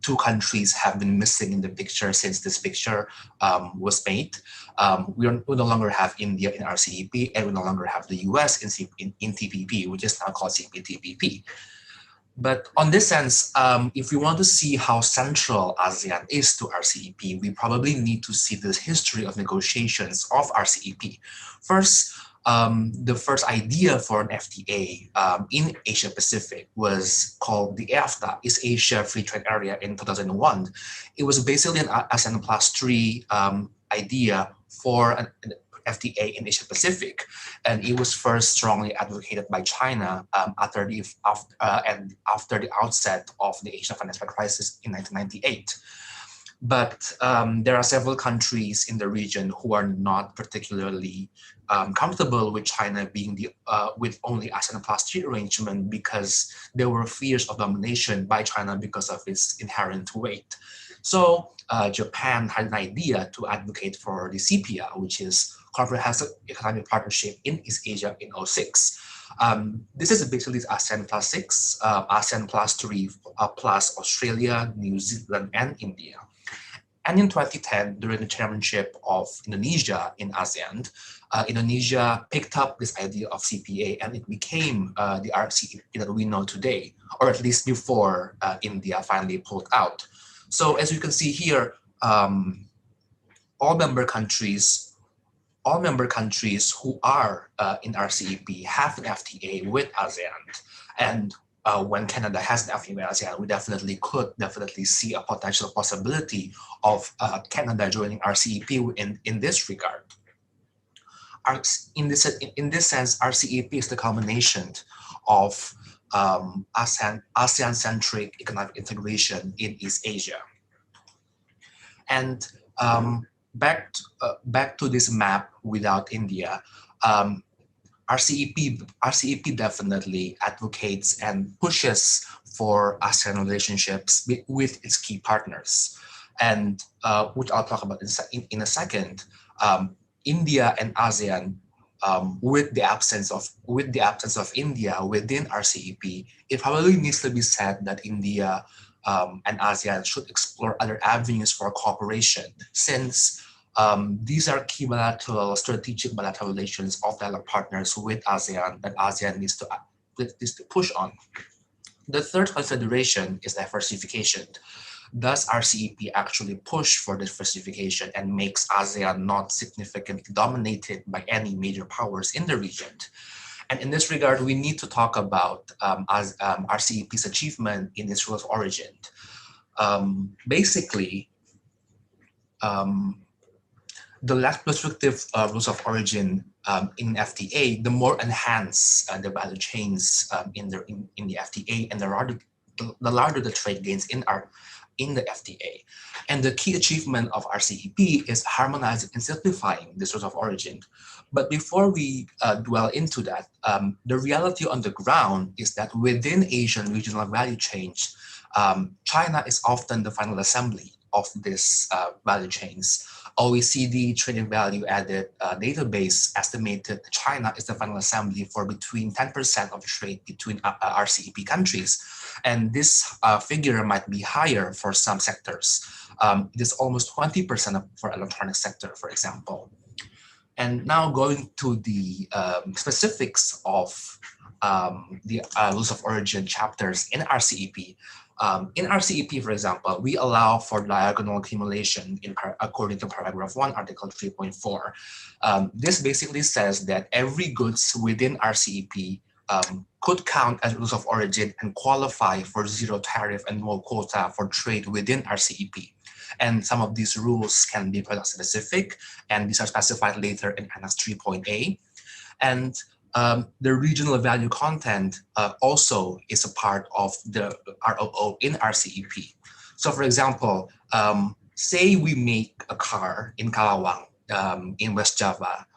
Speaker 8: two countries have been missing in the picture since this picture was made. We no longer have India in RCEP, and we no longer have the US in TPP, which is now called CPTPP. But on this sense, if we want to see how central ASEAN is to RCEP, we probably need to see the history of negotiations of RCEP. First, the first idea for an FTA in Asia Pacific was called the EFTA, East Asia Free Trade Area, in 2001. It was basically an ASEAN +3 idea for an FTA in Asia Pacific, and it was first strongly advocated by China after the outset of the Asian financial crisis in 1998. But there are several countries in the region who are not particularly comfortable with China being with only ASEAN +3 arrangement, because there were fears of domination by China because of its inherent weight. So Japan had an idea to advocate for the CPA, which is Comprehensive Economic Partnership in East Asia in 2006. This is basically ASEAN +6, ASEAN +3 plus Australia, New Zealand, and India. And in 2010, during the chairmanship of Indonesia in ASEAN, Indonesia picked up this idea of CPA, and it became the RCEP that we know today, or at least before India finally pulled out. So as you can see here, all member countries who are in RCEP have an FTA with ASEAN. And when Canada has an FTA with ASEAN, we could definitely see a potential possibility of Canada joining RCEP in this regard. In this sense, RCEP is the culmination of ASEAN-centric economic integration in East Asia. And back to this map without India, RCEP definitely advocates and pushes for ASEAN relationships with its key partners, and which I'll talk about in a second. India and ASEAN, with the absence of India within RCEP, it probably needs to be said that India and ASEAN should explore other avenues for cooperation, since these are key strategic bilateral relations of dialogue partners with ASEAN that ASEAN needs to push on. The third consideration is diversification. does RCEP actually push for diversification and makes ASEAN not significantly dominated by any major powers in the region? And in this regard, we need to talk about RCEP's achievement in its rule of origin. Basically, the less restrictive rules of origin in FTA, the more enhanced the value chains in the FTA, and the larger the trade gains in the FTA. And the key achievement of RCEP is harmonizing and simplifying the source of origin. But before we dwell into that, the reality on the ground is that within Asian regional value chains, China is often the final assembly of this value chains. OECD Trading Value Added database estimated that China is the final assembly for between 10% of trade between RCEP countries. And this figure might be higher for some sectors. It is almost 20% for electronic sector, for example. And now going to the specifics of the rules of origin chapters in RCEP. In RCEP, for example, we allow for diagonal accumulation according to paragraph 1, article 3.4. This basically says that every goods within RCEP could count as rules of origin and qualify for zero tariff and no quota for trade within RCEP. And some of these rules can be product specific, and these are specified later in Annex 3.A. And the regional value content also is a part of the ROO in RCEP. So for example, say we make a car in Kalawang, in West Java,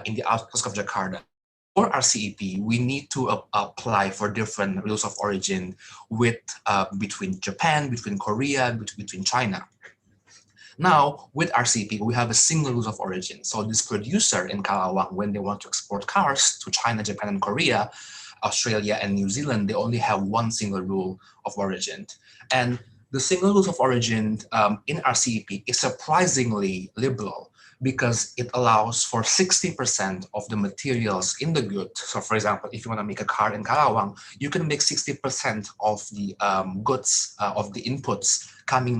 Speaker 8: in the outskirts of Jakarta. For RCEP, we need to apply for different rules of origin with between Japan, between Korea, between China. Now, with RCEP, we have a single rules of origin. So this producer in Kalawang, when they want to export cars to China, Japan, and Korea, Australia, and New Zealand, they only have one single rule of origin. And the single rules of origin in RCEP is surprisingly liberal because it allows for 60% of the materials in the good. So for example, if you want to make a car in Kalawang, you can make 60% of the goods, of the inputs coming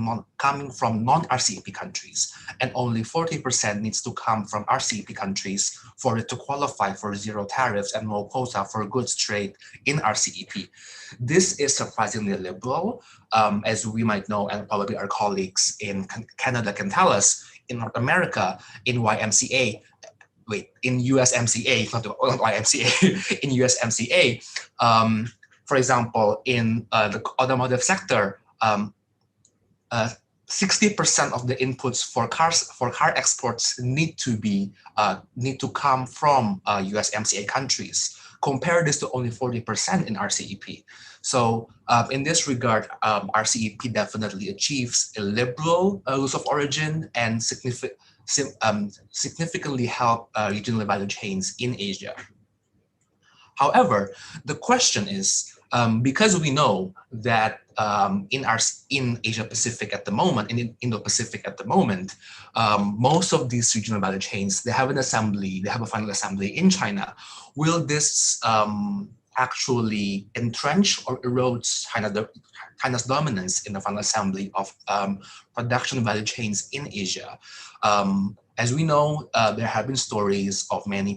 Speaker 8: from non-RCEP countries, and only 40% needs to come from RCEP countries for it to qualify for zero tariffs and no quota for goods trade in RCEP. This is surprisingly liberal, as we might know, and probably our colleagues in Canada can tell us. In North America, in USMCA, not YMCA, in USMCA, for example, in the automotive sector, 60% of the inputs for car exports need to come from USMCA countries. Compare this to only 40% in RCEP. So in this regard, RCEP definitely achieves a liberal rules of origin and significantly help regional value chains in Asia. However, the question is, because we know that in Asia Pacific at the moment, in Indo-Pacific at the moment, most of these regional value chains, they have an assembly, they have a final assembly in China. Will this actually entrench or erode China's dominance in the final assembly of production value chains in Asia? As we know, there have been stories of many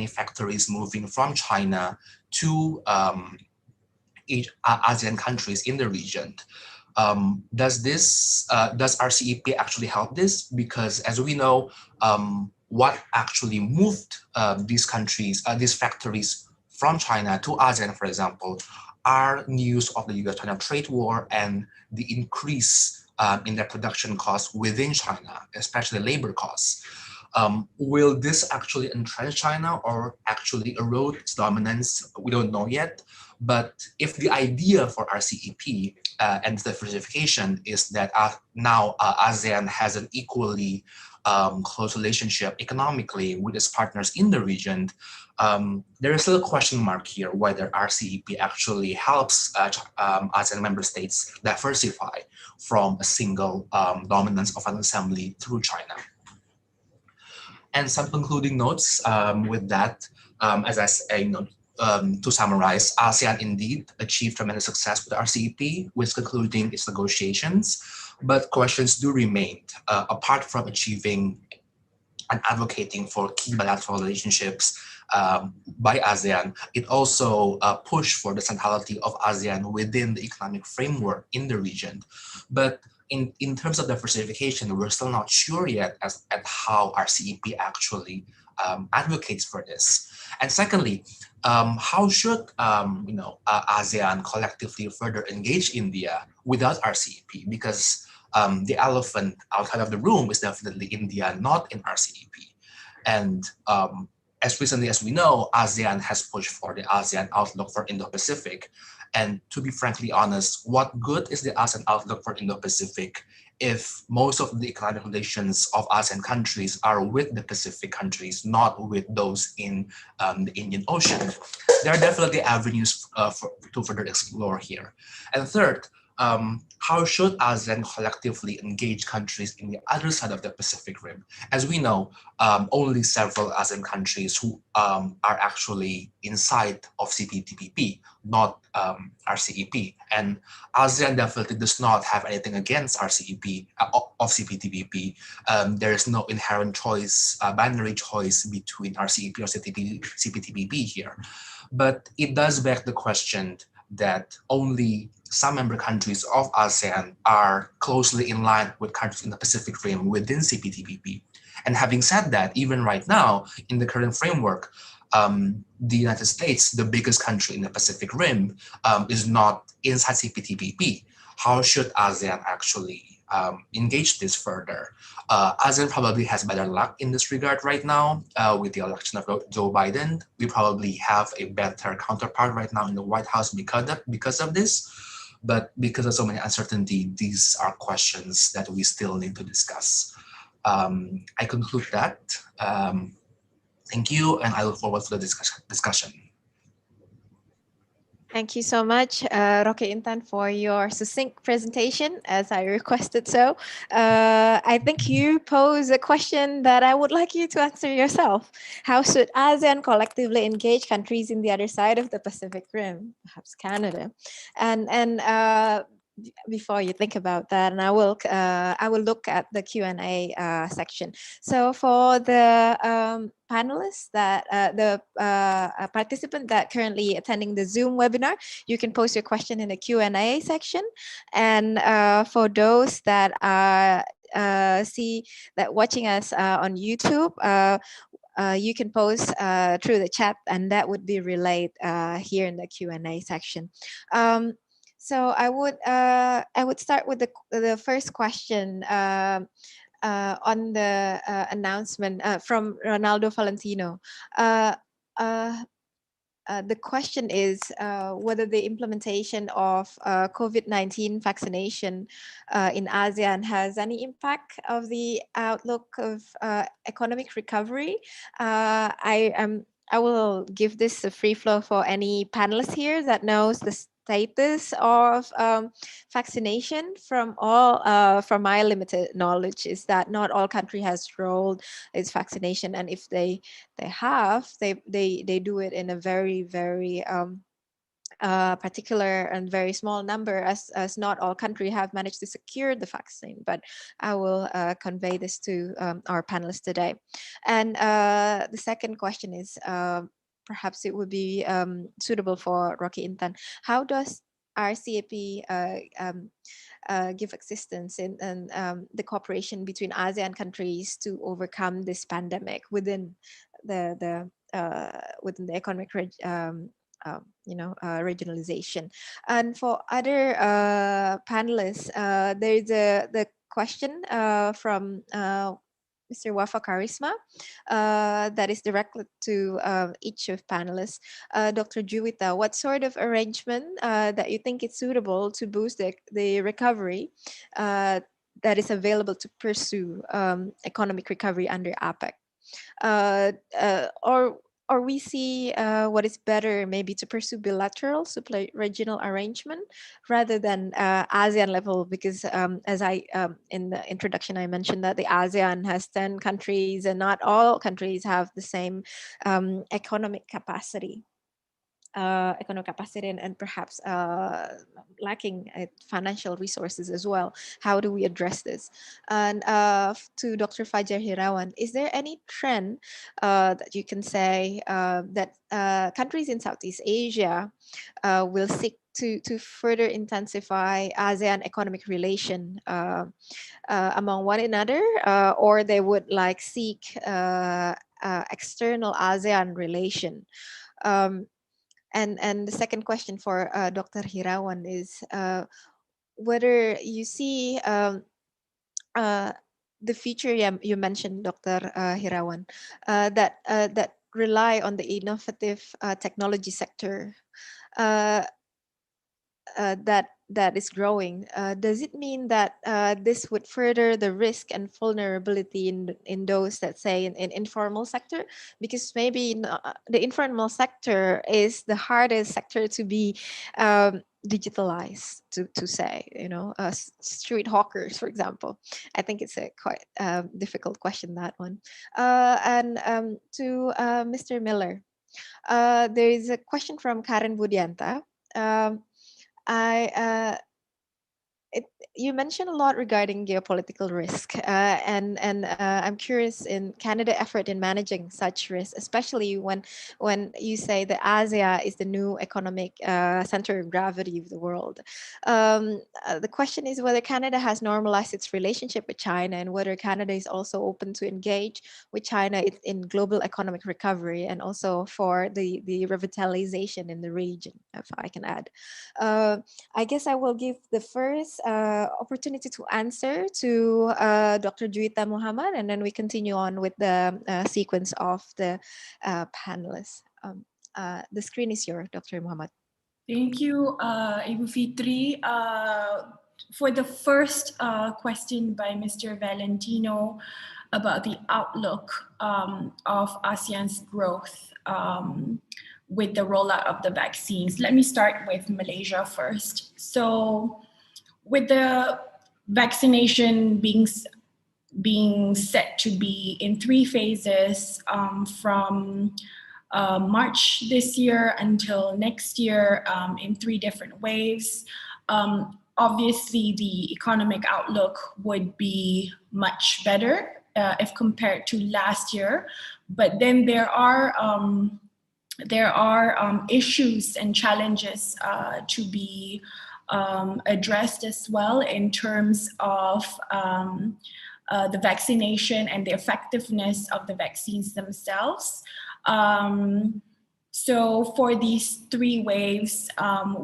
Speaker 8: factories moving from China to ASEAN countries in the region. Does RCEP actually help this? Because as we know, what actually moved these factories from China to ASEAN, for example, are news of the US-China trade war and the increase in their production costs within China, especially labor costs. Will this actually entrench China or actually erode its dominance? We don't know yet. But if the idea for RCEP and diversification is that now ASEAN has an equally close relationship economically with its partners in the region, there is still a question mark here whether RCEP actually helps ASEAN member states diversify from a single dominance of an assembly through China. And some concluding notes with that, as I say, to summarize, ASEAN indeed achieved tremendous success with RCEP, with concluding its negotiations, but questions do remain. Apart from achieving and advocating for key bilateral relationships by ASEAN, it also pushed for the centrality of ASEAN within the economic framework in the region. But in terms of diversification, we're still not sure yet at how RCEP actually advocates for this. And secondly, how should ASEAN collectively further engage India without RCEP? Because the elephant outside of the room is definitely India, not in RCEP. And as recently as we know, ASEAN has pushed for the ASEAN outlook for Indo-Pacific. And to be frankly honest, what good is the ASEAN outlook for Indo-Pacific if most of the economic relations of ASEAN countries are with the Pacific countries, not with those in the Indian Ocean? There are definitely avenues to further explore here. And third, how should ASEAN collectively engage countries in the other side of the Pacific Rim? As we know, only several ASEAN countries who are actually inside of CPTPP, not RCEP. And ASEAN definitely does not have anything against RCEP of CPTPP. There is no inherent choice, binary choice between RCEP or CPTPP here. But it does beg the question that only some member countries of ASEAN are closely in line with countries in the Pacific Rim within CPTPP. And having said that, even right now, in the current framework, the United States, the biggest country in the Pacific Rim, is not inside CPTPP. How should ASEAN actually engage this further? ASEAN probably has better luck in this regard right now with the election of Joe Biden. We probably have a better counterpart right now in the White House because of this. But because of so many uncertainty, these are questions that we still need to discuss. I conclude that. Thank you, and I look forward to the discussion.
Speaker 6: Thank you so much, Roque Intan, for your succinct presentation, as I requested so. I think you pose a question that I would like you to answer yourself. How should ASEAN collectively engage countries in the other side of the Pacific Rim, perhaps Canada? And before you think about that, and I will look at the Q&A section. So for the panelists the participant that currently attending the Zoom webinar, you can post your question in the Q&A section. And for those that are watching us on YouTube, you can post through the chat, and that would be relayed here in the Q&A section. So I would start with the first question on the announcement from Ronaldo Valentino. The question is whether the implementation of COVID-19 vaccination in ASEAN has any impact of the outlook of economic recovery. I will give this a free flow for any panelists here that knows the status of vaccination. From my limited knowledge is that not all country has rolled its vaccination, and if they have, they do it in a very particular and very small number, as not all countries have managed to secure the vaccine. But I will convey this to our panelists today. And the second question is, perhaps it would be suitable for Roque Intan. How does RCEP give assistance in the cooperation between ASEAN countries to overcome this pandemic within the economic regionalization? And for other panelists, there's the question from Mr. Wafa Karisma that is directed to each of panelists. Dr. Juita, what sort of arrangement that you think is suitable to boost the recovery that is available to pursue economic recovery under APEC? Or we see what is better maybe to pursue bilateral regional arrangement rather than ASEAN level, because as I in the introduction I mentioned that the ASEAN has 10 countries and not all countries have the same economic capacity. economic capacity and perhaps lacking financial resources as well. How do we address this? And to Dr. Fajar Hirawan, is there any trend that you can say that countries in Southeast Asia will seek to further intensify ASEAN economic relation among one another, or they would like seek external ASEAN relation? And the second question for Dr. Hirawan is whether you see the feature you mentioned, Dr. Hirawan, that rely on the innovative technology sector that is growing. Does it mean that this would further the risk and vulnerability in those that say in informal sector? Because maybe the informal sector is the hardest sector to be digitalized, to say, street hawkers, for example. I think it's a quite difficult question, that one. And to Mr. Miller, there is a question from Karen Budianta. You mentioned a lot regarding geopolitical risk, and I'm curious in Canada effort in managing such risk, especially when you say that Asia is the new economic center of gravity of the world. The question is whether Canada has normalized its relationship with China, and whether Canada is also open to engage with China in global economic recovery, and also for the revitalization in the region, if I can add. I guess I will give the first opportunity to answer to Dr. Juita Mohamad, and then we continue on with the sequence of the panelists. The screen is yours, Dr. Mohamad.
Speaker 4: Thank you, Ibu Fitri. For the first question by Mr. Valentino about the outlook of ASEAN's growth with the rollout of the vaccines, let me start with Malaysia first. So with the vaccination being set to be in 3 phases from March this year until next year in 3 different waves, obviously the economic outlook would be much better if compared to last year. But then there are issues and challenges to be addressed as well in terms of the vaccination and the effectiveness of the vaccines themselves. So for these 3 waves,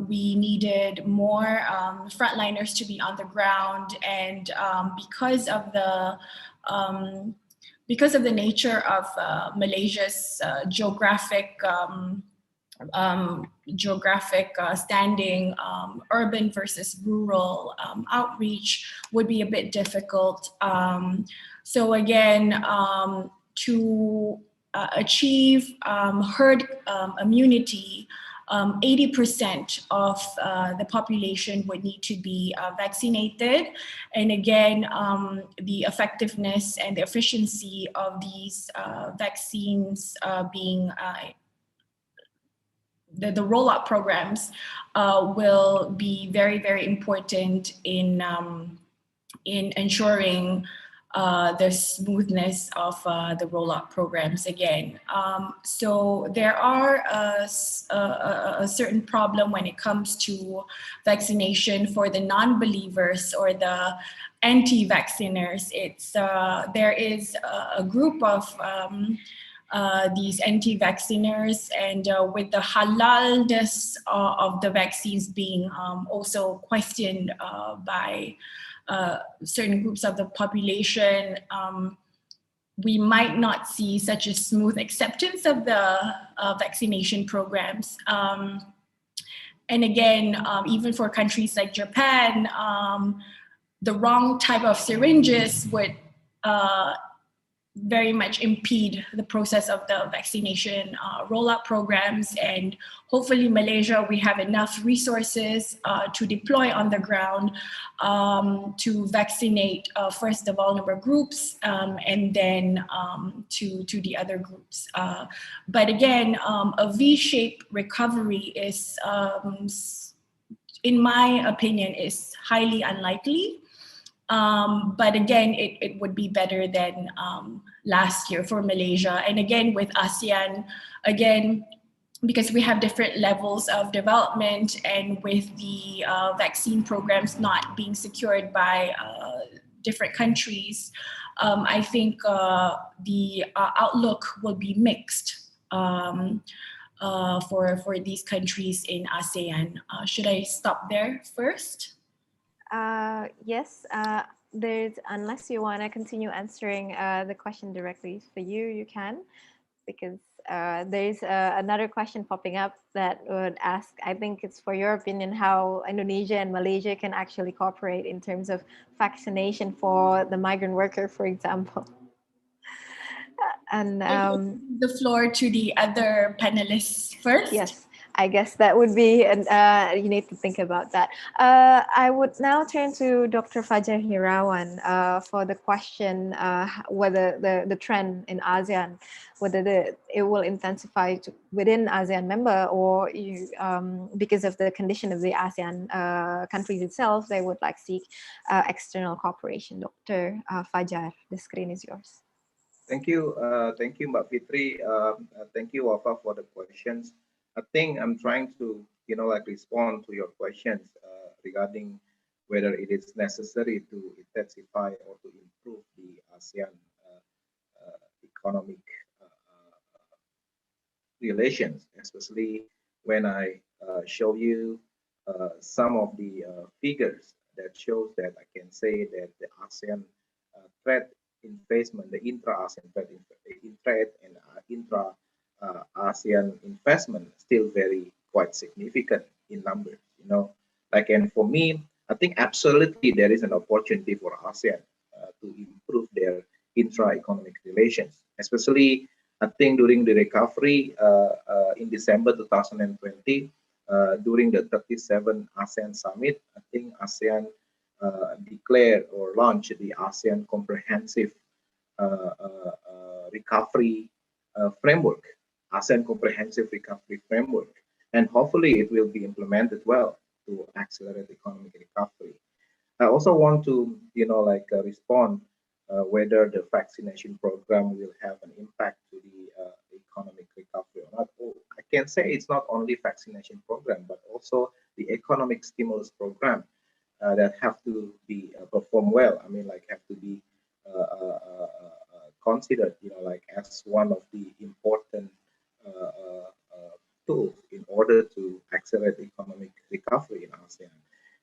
Speaker 4: we needed more frontliners to be on the ground, and because of the nature of Malaysia's geographic standing, urban versus rural outreach would be a bit difficult. So again, to achieve herd immunity, 80% of the population would need to be vaccinated. And again, the effectiveness and the efficiency of these vaccines being the rollout programs will be very, very important in ensuring the smoothness of the rollout programs again. So there are a certain problem when it comes to vaccination for the non-believers or the anti-vacciners. There is a group of these anti-vacciners, and with the halalness of the vaccines being also questioned by certain groups of the population, we might not see such a smooth acceptance of the vaccination programs. And again, even for countries like Japan, the wrong type of syringes would very much impede the process of the vaccination rollout programs. And hopefully Malaysia, we have enough resources to deploy on the ground to vaccinate first the vulnerable groups and then to the other groups. But again, a V-shaped recovery is, in my opinion, is highly unlikely. But again, it would be better than last year for Malaysia. And again, with ASEAN, again, because we have different levels of development and with the vaccine programs not being secured by different countries, I think the outlook will be mixed for these countries in ASEAN. Should I stop there first?
Speaker 6: Yes, there's, unless you want to continue answering the question directly for you, you can, because there's another question popping up that would ask, I think it's for your opinion, how Indonesia and Malaysia can actually cooperate in terms of vaccination for the migrant worker, for example. And
Speaker 4: the floor to the other panelists first.
Speaker 6: Yes, I guess that would be, you need to think about that. I would now turn to Dr. Fajar Hirawan for the question whether the trend in ASEAN, whether it will intensify within ASEAN member, or because of the condition of the ASEAN countries itself, they would like seek external cooperation. Dr. Fajar, the screen is yours.
Speaker 5: Thank you, Mbak Fitri. Thank you, Wafa, for the questions. I think I'm trying to, respond to your questions regarding whether it is necessary to intensify or to improve the ASEAN economic relations, especially when I show you some of the figures that shows that I can say that the ASEAN trade investment, the intra-ASEAN trade and intra-ASEAN investment still very quite significant in numbers, and for me, I think absolutely there is an opportunity for ASEAN to improve their intra-economic relations, especially I think during the recovery in December 2020, during the 37th ASEAN Summit, I think ASEAN declared or launched the ASEAN Comprehensive Recovery Framework, ASEAN Comprehensive Recovery Framework, and hopefully it will be implemented well to accelerate economic recovery. I also want to, respond whether the vaccination program will have an impact to the economic recovery or not. I can say it's not only vaccination program, but also the economic stimulus program that have to be performed well. I mean, have to be considered, as one of the important tools in order to accelerate economic recovery in ASEAN.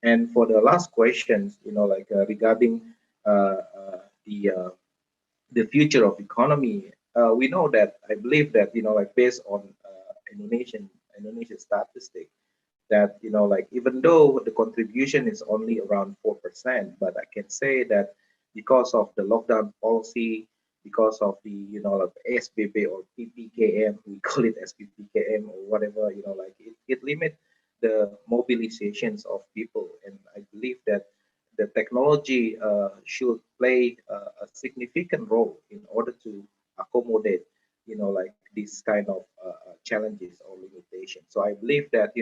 Speaker 5: And for the last questions, regarding the future of economy, we know that I believe that based on Indonesian statistic, that even though the contribution is only around 4%, but I can say that because of the lockdown policy, because of the SBB or PPKM, we call it SPPKM or whatever, it limits the mobilizations of people, and I believe that the technology should play a significant role in order to accommodate these kind of challenges or limitations. So I believe that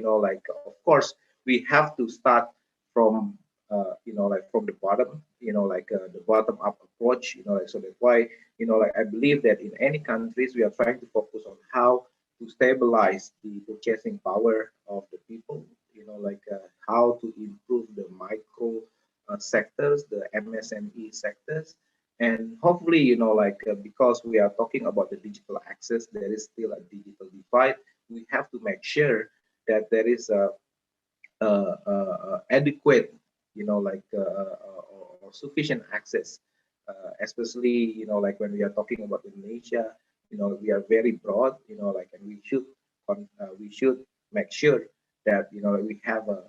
Speaker 5: of course we have to start from from the bottom, the bottom up approach, so that's why I believe that in any countries we are trying to focus on how to stabilize the purchasing power of the people, how to improve the micro sectors, the MSME sectors, and hopefully, because we are talking about the digital access, there is still a digital divide. We have to make sure that there is a adequate, or sufficient access, especially, when we are talking about Indonesia, we are very broad, and we should make sure that, we have a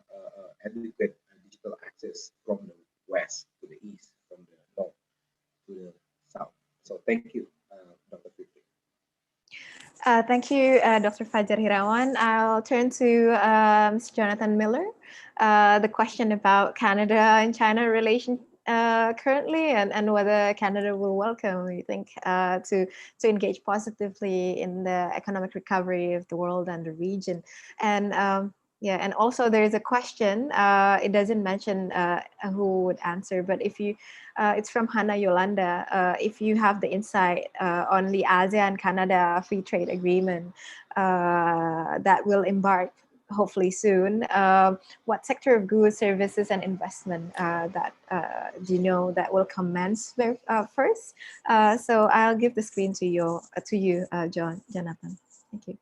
Speaker 5: adequate digital access from the west to the east, from the north to the south. So thank you, Dr. Fitri.
Speaker 1: Thank you, Dr. Fajar Hirawan. I'll turn to Mr. Jonathan Miller. The question about Canada and China relation currently, and whether Canada will welcome, you think, to engage positively in the economic recovery of the world and the region. And yeah, and also there's a question, it doesn't mention who would answer, but if you, it's from Hannah Yolanda, if you have the insight on the ASEAN-Canada Free Trade Agreement that will embark hopefully soon, what sector of goods, services, and investment that do you know that will commence first? So I'll give the screen to you, Jonathan. Thank you.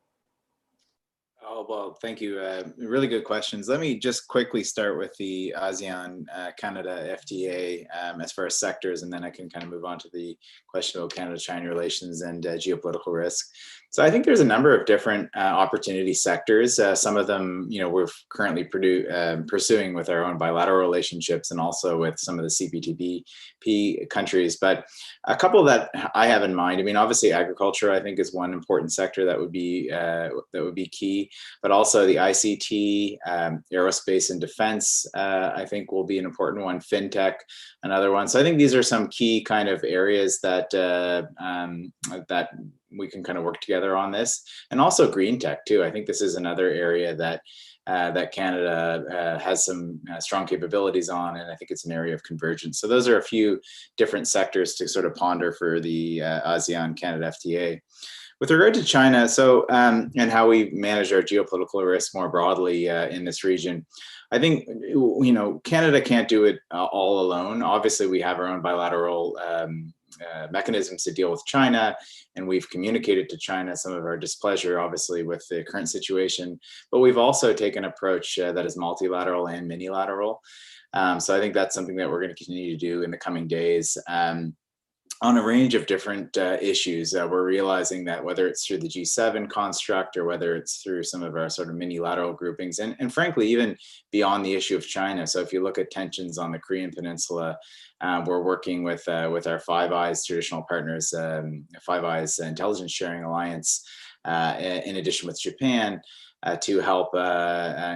Speaker 7: Oh, well, thank you. Really good questions. Let me just quickly start with the ASEAN Canada FTA as far as sectors, and then I can kind of move on to the question about Canada-China relations and geopolitical risk. So I think there's a number of different opportunity sectors. Some of them, you know, we're currently pursuing with our own bilateral relationships and also with some of the CPTPP countries. But a couple that I have in mind, I mean, obviously agriculture, I think, is one important sector that would be key. But also the ICT, aerospace and defense, I think will be an important one. FinTech, another one. So I think these are some key kind of areas that that we can kind of work together on this, and also green tech too. I think this is another area that that Canada has some strong capabilities on, and I think it's an area of convergence. So those are a few different sectors to sort of ponder for the ASEAN-Canada FTA. With regard to China, so and how we manage our geopolitical risk more broadly in this region, I think, you know, Canada can't do it all alone. Obviously, we have our own bilateral mechanisms to deal with China, and we've communicated to China some of our displeasure, obviously, with the current situation. But we've also taken an approach that is multilateral and minilateral. So I think that's something that we're going to continue to do in the coming days. On a range of different issues, we're realizing that whether it's through the G7 construct or whether it's through some of our sort of mini-lateral groupings, and frankly, even beyond the issue of China. So if you look at tensions on the Korean Peninsula, we're working with our Five Eyes traditional partners, Five Eyes Intelligence Sharing Alliance, in addition with Japan, to help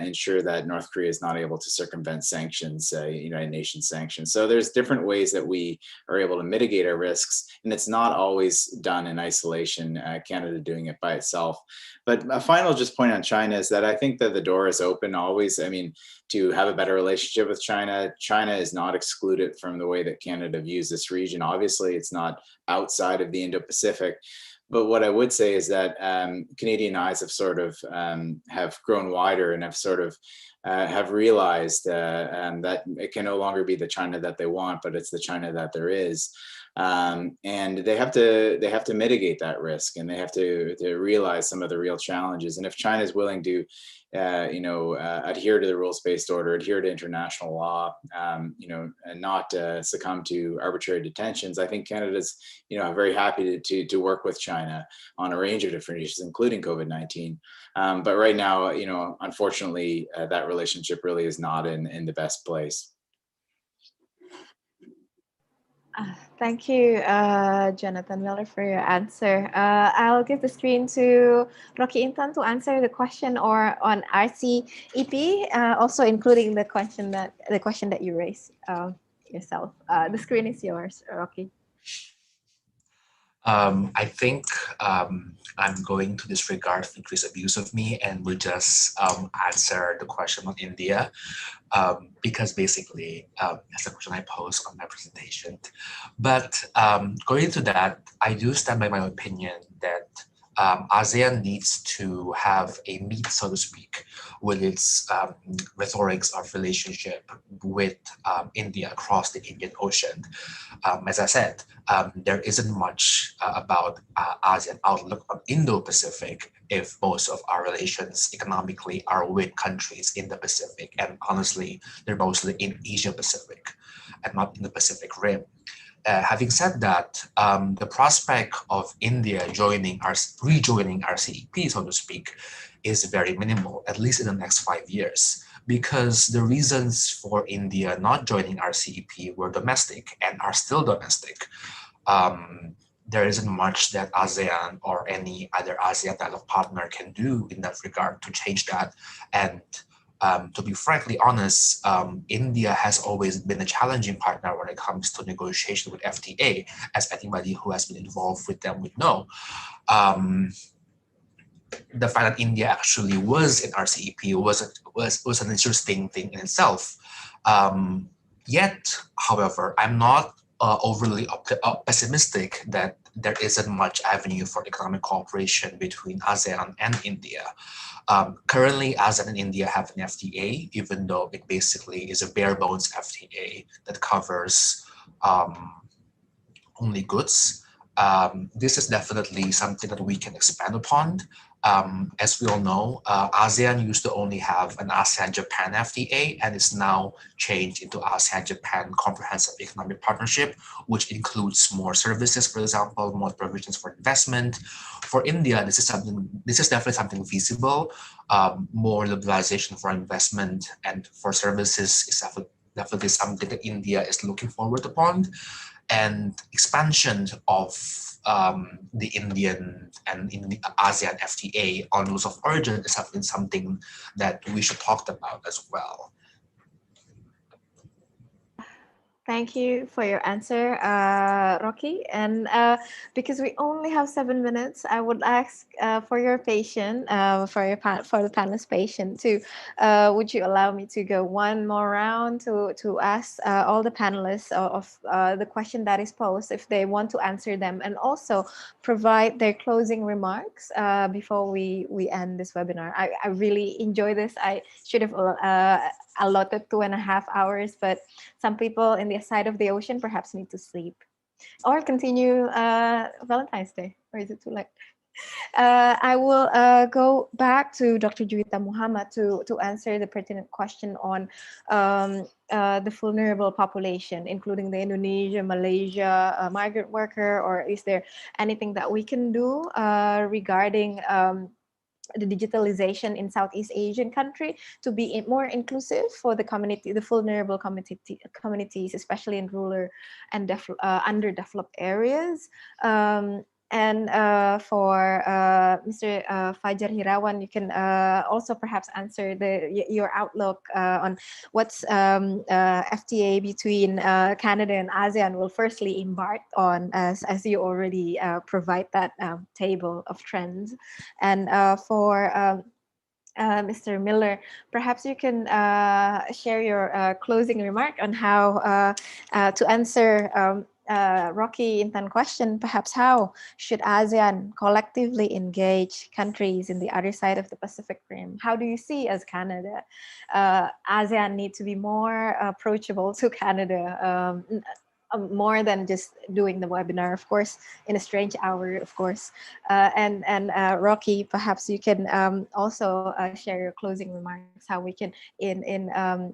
Speaker 7: ensure that North Korea is not able to circumvent sanctions, United Nations sanctions. So there's different ways that we are able to mitigate our risks, and it's not always done in isolation, Canada doing it by itself. But a final just point on China is that I think that the door is open always. I mean, to have a better relationship with China. China is not excluded from the way that Canada views this region. Obviously, it's not outside of the Indo-Pacific. But what I would say is that Canadian eyes have sort of have grown wider and have sort of have realized that it can no longer be the China that they want, but it's the China that there is. And they have to mitigate that risk, and they have to realize some of the real challenges. And if China is willing to adhere to the rules-based order, adhere to international law, and not succumb to arbitrary detentions, I think Canada's, very happy to work with China on a range of different issues, including COVID-19. But right now, unfortunately, that relationship really is not in the best place.
Speaker 1: Thank you, Jonathan Miller, for your answer. I'll give the screen to Rocky Intan to answer the question on RCEP, also including the question that you raised yourself. The screen is yours, Rocky.
Speaker 8: I think I'm going to disregard Fitri's abuse of me and will just answer the question on India, because basically that's the question I posed on my presentation. But going into that, I do stand by my opinion that ASEAN needs to have a meet, so to speak, with its rhetorics of relationship with India across the Indian Ocean. As I said, there isn't much about ASEAN outlook on Indo-Pacific if most of our relations economically are with countries in the Pacific. And honestly, they're mostly in Asia-Pacific and not in the Pacific Rim. Having said that, the prospect of India rejoining RCEP, so to speak, is very minimal, at least in the next 5 years, because the reasons for India not joining RCEP were domestic and are still domestic. there isn't much that ASEAN or any other ASEAN dialogue partner can do in that regard to change that. And to be frankly honest, India has always been a challenging partner when it comes to negotiation with FTA, as anybody who has been involved with them would know. The fact that India actually was in RCEP was an interesting thing in itself. Yet, however, I'm not overly pessimistic that there isn't much avenue for economic cooperation between ASEAN and India. Currently, ASEAN and India have an FTA, even though it basically is a bare bones FTA that covers only goods. This is definitely something that we can expand upon. As we all know, ASEAN used to only have an ASEAN-Japan FTA, and it's now changed into ASEAN-Japan Comprehensive Economic Partnership, which includes more services, for example, more provisions for investment. For India, this is definitely something feasible. More liberalization for investment and for services is definitely something that India is looking forward upon. And expansion of the Indian and in the ASEAN FTA on rules of origin is something that we should talk about as well.
Speaker 1: Thank you for your answer, Rocky. And because we only have 7 minutes, I would ask for your patience, for the panelist patience too. Would you allow me to go one more round to ask all the panelists of the question that is posed, if they want to answer them, and also provide their closing remarks before we end this webinar. I really enjoy this. I should have allotted 2.5 hours, but some people in the side of the ocean perhaps need to sleep or continue Valentine's Day, or is it too late? I will go back to Dr. Juita Mohamad to answer the pertinent question on the vulnerable population, including the Indonesia, Malaysia migrant worker, or is there anything that we can do regarding the digitalization in Southeast Asian country to be more inclusive for the community, the vulnerable communities, especially in rural and underdeveloped areas. And for Mr. Fajar Hirawan, you can also perhaps answer your outlook on what's FTA between Canada and ASEAN will firstly embark on, as you already provide that table of trends. And for Mr. Miller, perhaps you can share your closing remark on how to answer Rocky Intan question, perhaps how should ASEAN collectively engage countries in the other side of the Pacific Rim? How do you see as Canada? ASEAN need to be more approachable to Canada, more than just doing the webinar, of course, in a strange hour, of course. And Rocky, perhaps you can also share your closing remarks, how we can,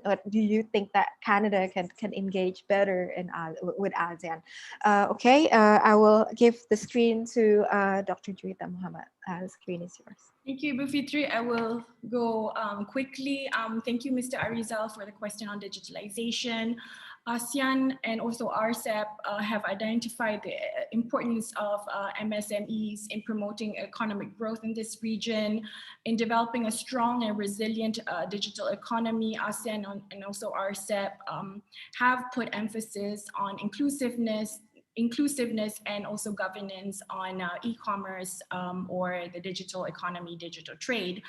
Speaker 1: what do you think that Canada can engage better with ASEAN? Okay, I will give the screen to Dr. Juita Mohamad. The screen is yours.
Speaker 4: Thank you, Bu Fitri. I will go quickly. Thank you, Mr. Arizal, for the question on digitalization. ASEAN and also Rcep have identified the importance of MSMEs in promoting economic growth in this region, in developing a strong and resilient digital economy. ASEAN and also Rcep have put emphasis on inclusiveness and also governance on e-commerce or the digital economy, digital trade.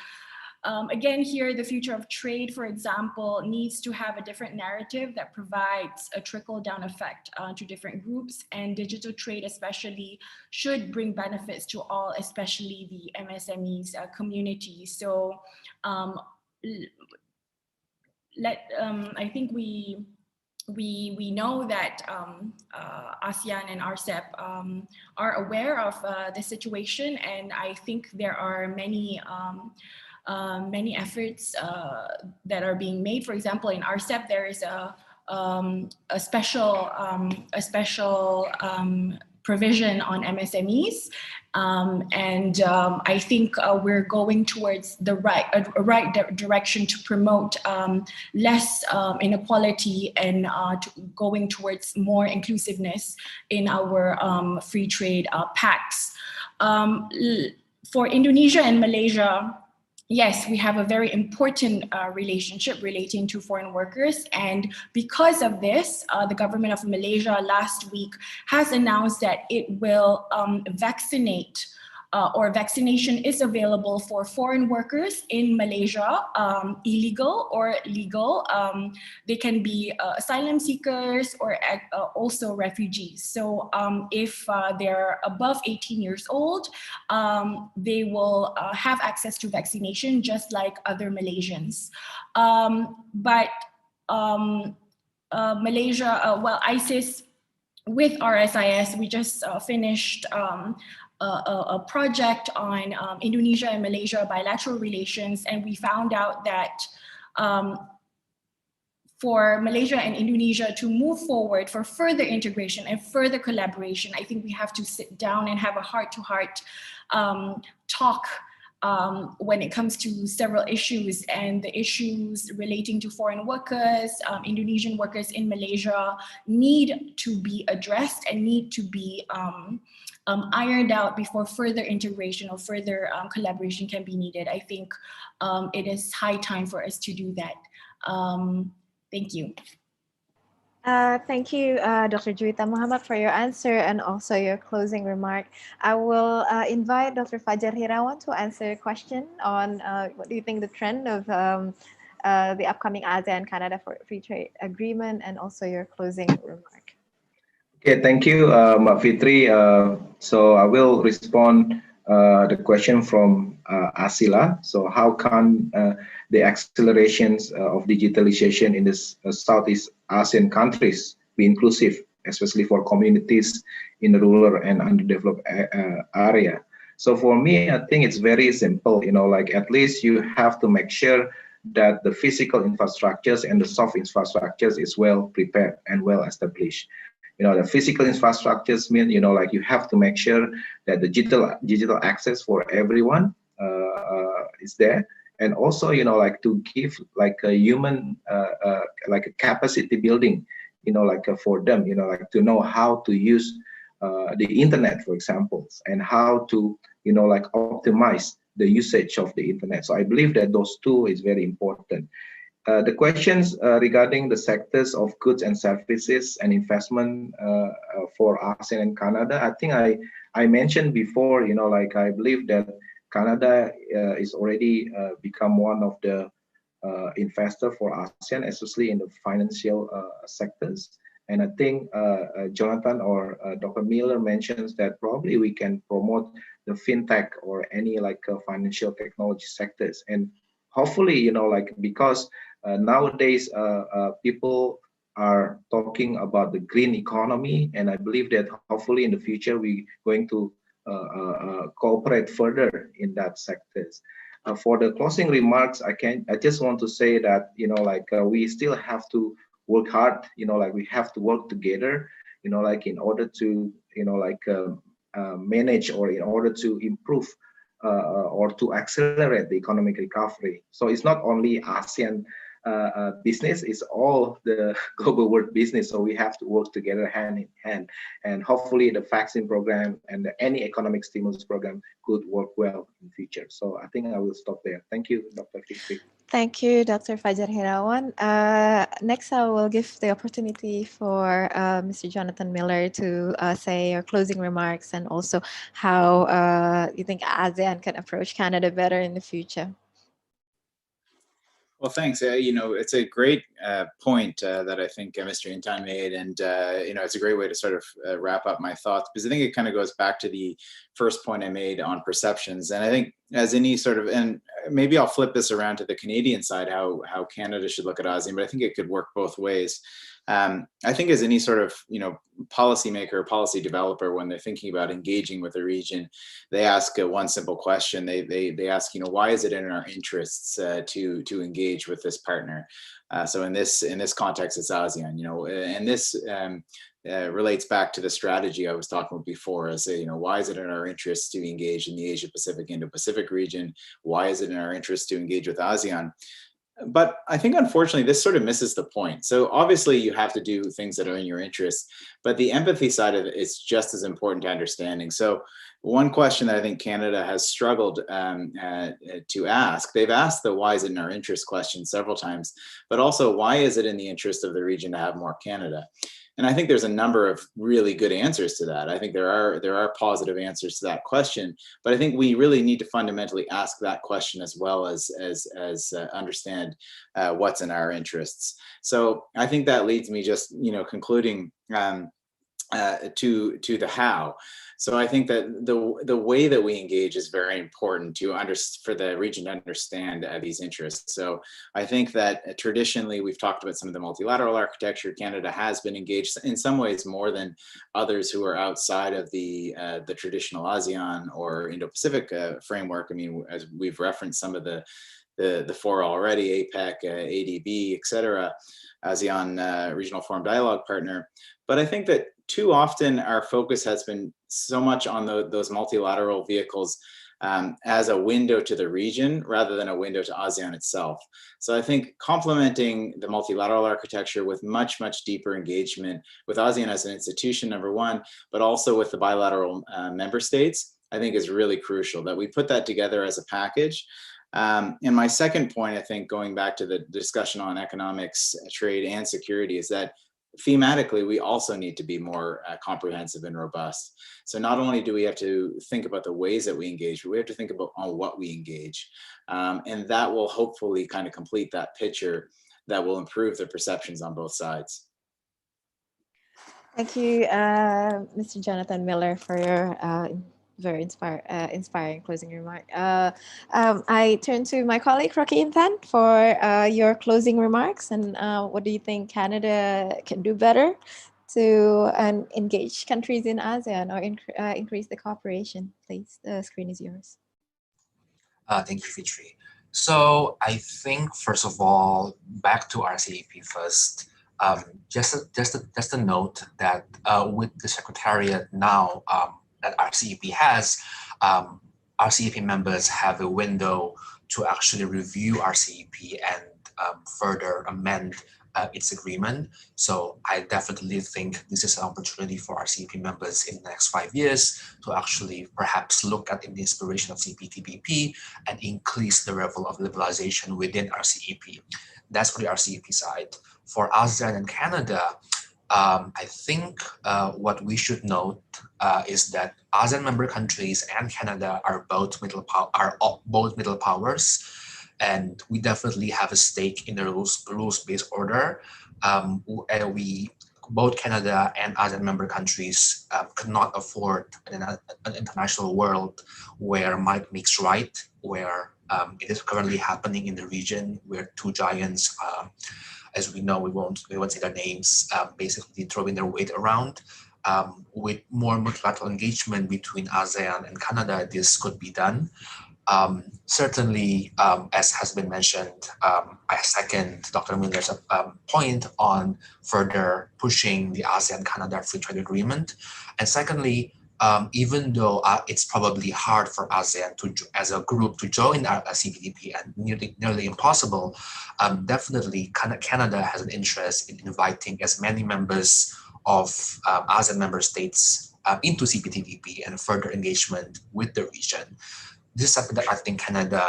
Speaker 4: Again, here, the future of trade, for example, needs to have a different narrative that provides a trickle-down effect to different groups, and digital trade especially should bring benefits to all, especially the MSMEs community. So I think we know that ASEAN and Rcep are aware of the situation, and I think there are many efforts that are being made. For example, in Rcep, there is a special provision on MSMEs. I think we're going towards the right direction to promote less inequality and going towards more inclusiveness in our free trade pacts. For Indonesia and Malaysia, yes, we have a very important relationship relating to foreign workers. And because of this, the government of Malaysia last week has announced that it will vaccinate or vaccination is available for foreign workers in Malaysia, illegal or legal. They can be asylum seekers or also refugees. So if they're above 18 years old, they will have access to vaccination just like other Malaysians. Malaysia, well, ISIS with RSIS, we just finished a project on Indonesia and Malaysia bilateral relations, and we found out that for Malaysia and Indonesia to move forward for further integration and further collaboration, I think we have to sit down and have a heart-to-heart talk when it comes to several issues, and the issues relating to foreign workers, Indonesian workers in Malaysia need to be addressed and need to be ironed out before further integration or further collaboration can be needed. I think it is high time for us to do that. Thank you.
Speaker 6: Thank you, Dr. Juita Mohamad, for your answer and also your closing remark. I will invite Dr. Fajar Hirawan to answer a question on what do you think the trend of the upcoming ASEAN-Canada Free Trade Agreement, and also your closing remark.
Speaker 5: Okay, thank you, Fitri. So I will respond the question from Asila. So how can the accelerations of digitalization in the Southeast Asian countries be inclusive, especially for communities in the rural and underdeveloped area? So for me, I think it's very simple, you know, like at least you have to make sure that the physical infrastructures and the soft infrastructures is well prepared and well established. You know, the physical infrastructures mean, you know, like you have to make sure that the digital access for everyone is there. And also, you know, like to give like a human, like a capacity building, you know, like for them, you know, like to know how to use the internet, for example, and how to, you know, like optimize the usage of the internet. So I believe that those two is very important. The questions regarding the sectors of goods and services and investment for ASEAN and Canada, I think I mentioned before, you know, like I believe that Canada is already become one of the investor for ASEAN, especially in the financial sectors. And I think Jonathan or Dr. Miller mentions that probably we can promote the fintech or any like financial technology sectors. And hopefully, you know, like because nowadays people are talking about the green economy, and I believe that hopefully in the future we're going to cooperate further in that sectors. For the closing remarks, I just want to say that, you know, like we still have to work hard, you know, like we have to work together, you know, like in order to, you know, like manage or in order to improve or to accelerate the economic recovery. So it's not only ASEAN business, it's all the global world business. So we have to work together hand in hand, and hopefully the vaccine program and any economic stimulus program could work well in the future. So I think I will stop there. Thank you, Dr. Fitri.
Speaker 6: Thank you, Dr. Fajar Hirawan. Next, I will give the opportunity for Mr. Jonathan Miller to say your closing remarks and also how you think ASEAN can approach Canada better in the future.
Speaker 7: Well, thanks. You know, it's a great point that I think Mr. Intan made, and you know, it's a great way to sort of wrap up my thoughts, because I think it kind of goes back to the first point I made on perceptions. And I think as any sort of, and maybe I'll flip this around to the Canadian side, how Canada should look at ASEAN, but I think it could work both ways. I think as any sort of, you know, policymaker or policy developer, when they're thinking about engaging with a region, they ask one simple question. They ask, you know, why is it in our interests to engage with this partner? So in this context, it's ASEAN, you know, and this relates back to the strategy I was talking about before. As why is it in our interest to engage in the Asia Pacific, Indo-Pacific region? Why is it in our interest to engage with ASEAN? But I think, unfortunately, this sort of misses the point. So obviously, you have to do things that are in your interest, but the empathy side of it is just as important to understanding. So one question that I think Canada has struggled to ask, they've asked the why is it in our interest question several times, but also why is it in the interest of the region to have more Canada? And I think there's a number of really good answers to that. I think there are positive answers to that question, but I think we really need to fundamentally ask that question as well as understand what's in our interests. So I think that leads me just concluding to the how. So I think that the way that we engage is very important for the region to understand these interests. So I think that traditionally we've talked about some of the multilateral architecture. Canada has been engaged in some ways more than others who are outside of the traditional ASEAN or Indo-Pacific framework. I mean, as we've referenced some of the four already, APEC, ADB, et cetera, ASEAN Regional Forum Dialogue Partner. But I think that too often our focus has been so much on those multilateral vehicles as a window to the region rather than a window to ASEAN itself. So I think complementing the multilateral architecture with much, much deeper engagement with ASEAN as an institution, number one, but also with the bilateral member states, I think is really crucial that we put that together as a package. And my second point, I think, going back to the discussion on economics, trade, and security, is that thematically, we also need to be more comprehensive and robust. So not only do we have to think about the ways that we engage, but we have to think about on what we engage. And that will hopefully kind of complete that picture that will improve the perceptions on both sides.
Speaker 6: Thank you, Mr. Jonathan Miller, for your very inspiring closing remark. I turn to my colleague, Intan, for your closing remarks. And what do you think Canada can do better to engage countries in ASEAN or increase the cooperation? Please, the screen is yours.
Speaker 8: Thank you, Fitri. So I think, first of all, back to RCEP first. Just a note that with the Secretariat now that RCEP has, RCEP members have a window to actually review RCEP and further amend its agreement. So I definitely think this is an opportunity for RCEP members in the next 5 years to actually perhaps look at the inspiration of CPTPP and increase the level of liberalization within RCEP. That's for the RCEP side. For ASEAN and Canada, I think what we should note is that ASEAN member countries and Canada are both middle powers, and we definitely have a stake in the rules-based order. And both Canada and ASEAN member countries could not afford an international world where might makes right, where it is currently happening in the region, where two giants, as we know, we won't say their names, basically throwing their weight around. With more multilateral engagement between ASEAN and Canada, this could be done. Certainly, as has been mentioned, I second Dr. Miller's point on further pushing the ASEAN-Canada Free Trade Agreement. And secondly, even though it's probably hard for ASEAN as a group to join CPTPP and nearly impossible, definitely Canada has an interest in inviting as many members of ASEAN member states into CPTPP and further engagement with the region. This is something that I think Canada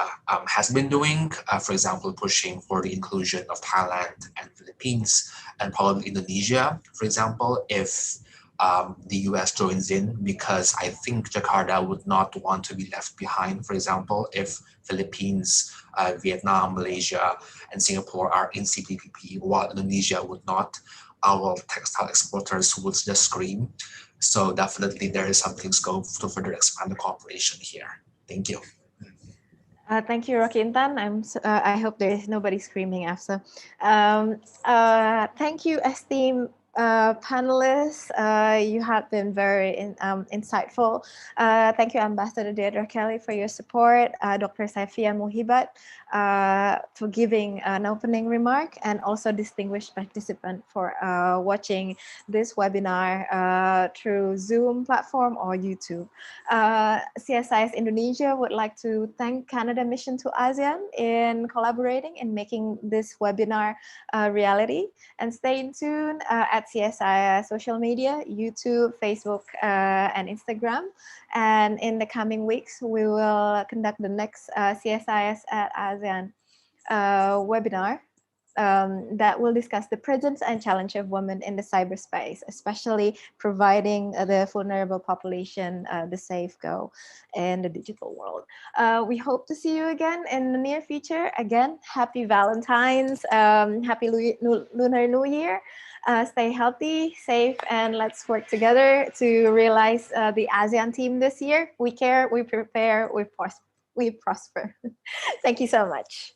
Speaker 8: has been doing, for example, pushing for the inclusion of Thailand and Philippines and probably Indonesia, for example, if the US joins in, because I think Jakarta would not want to be left behind, for example, if Philippines, Vietnam, Malaysia, and Singapore are in CPTPP while Indonesia would not. Our textile exporters would just scream. So definitely there is something scope to further expand the cooperation here. Thank you.
Speaker 6: Thank you, Intan. I hope there is nobody screaming after. Thank you, esteemed panelists. You have been very insightful. Thank you, Ambassador Diedrah Kelly, for your support. Dr. Shafiah Muhibat for giving an opening remark, and also distinguished participant for watching this webinar through Zoom platform or YouTube. CSIS Indonesia would like to thank Canada Mission to ASEAN in collaborating and making this webinar a reality. And stay tuned at CSIS social media, YouTube, Facebook, and Instagram. And in the coming weeks, we will conduct the next CSIS at ASEAN webinar that will discuss the presence and challenge of women in the cyberspace, especially providing the vulnerable population the safe go in the digital world. We hope to see you again in the near future. Again, happy Valentine's, happy Lunar New Year. Stay healthy, safe, and let's work together to realize the ASEAN team this year. We care, we prepare, we prosper. Thank you so much.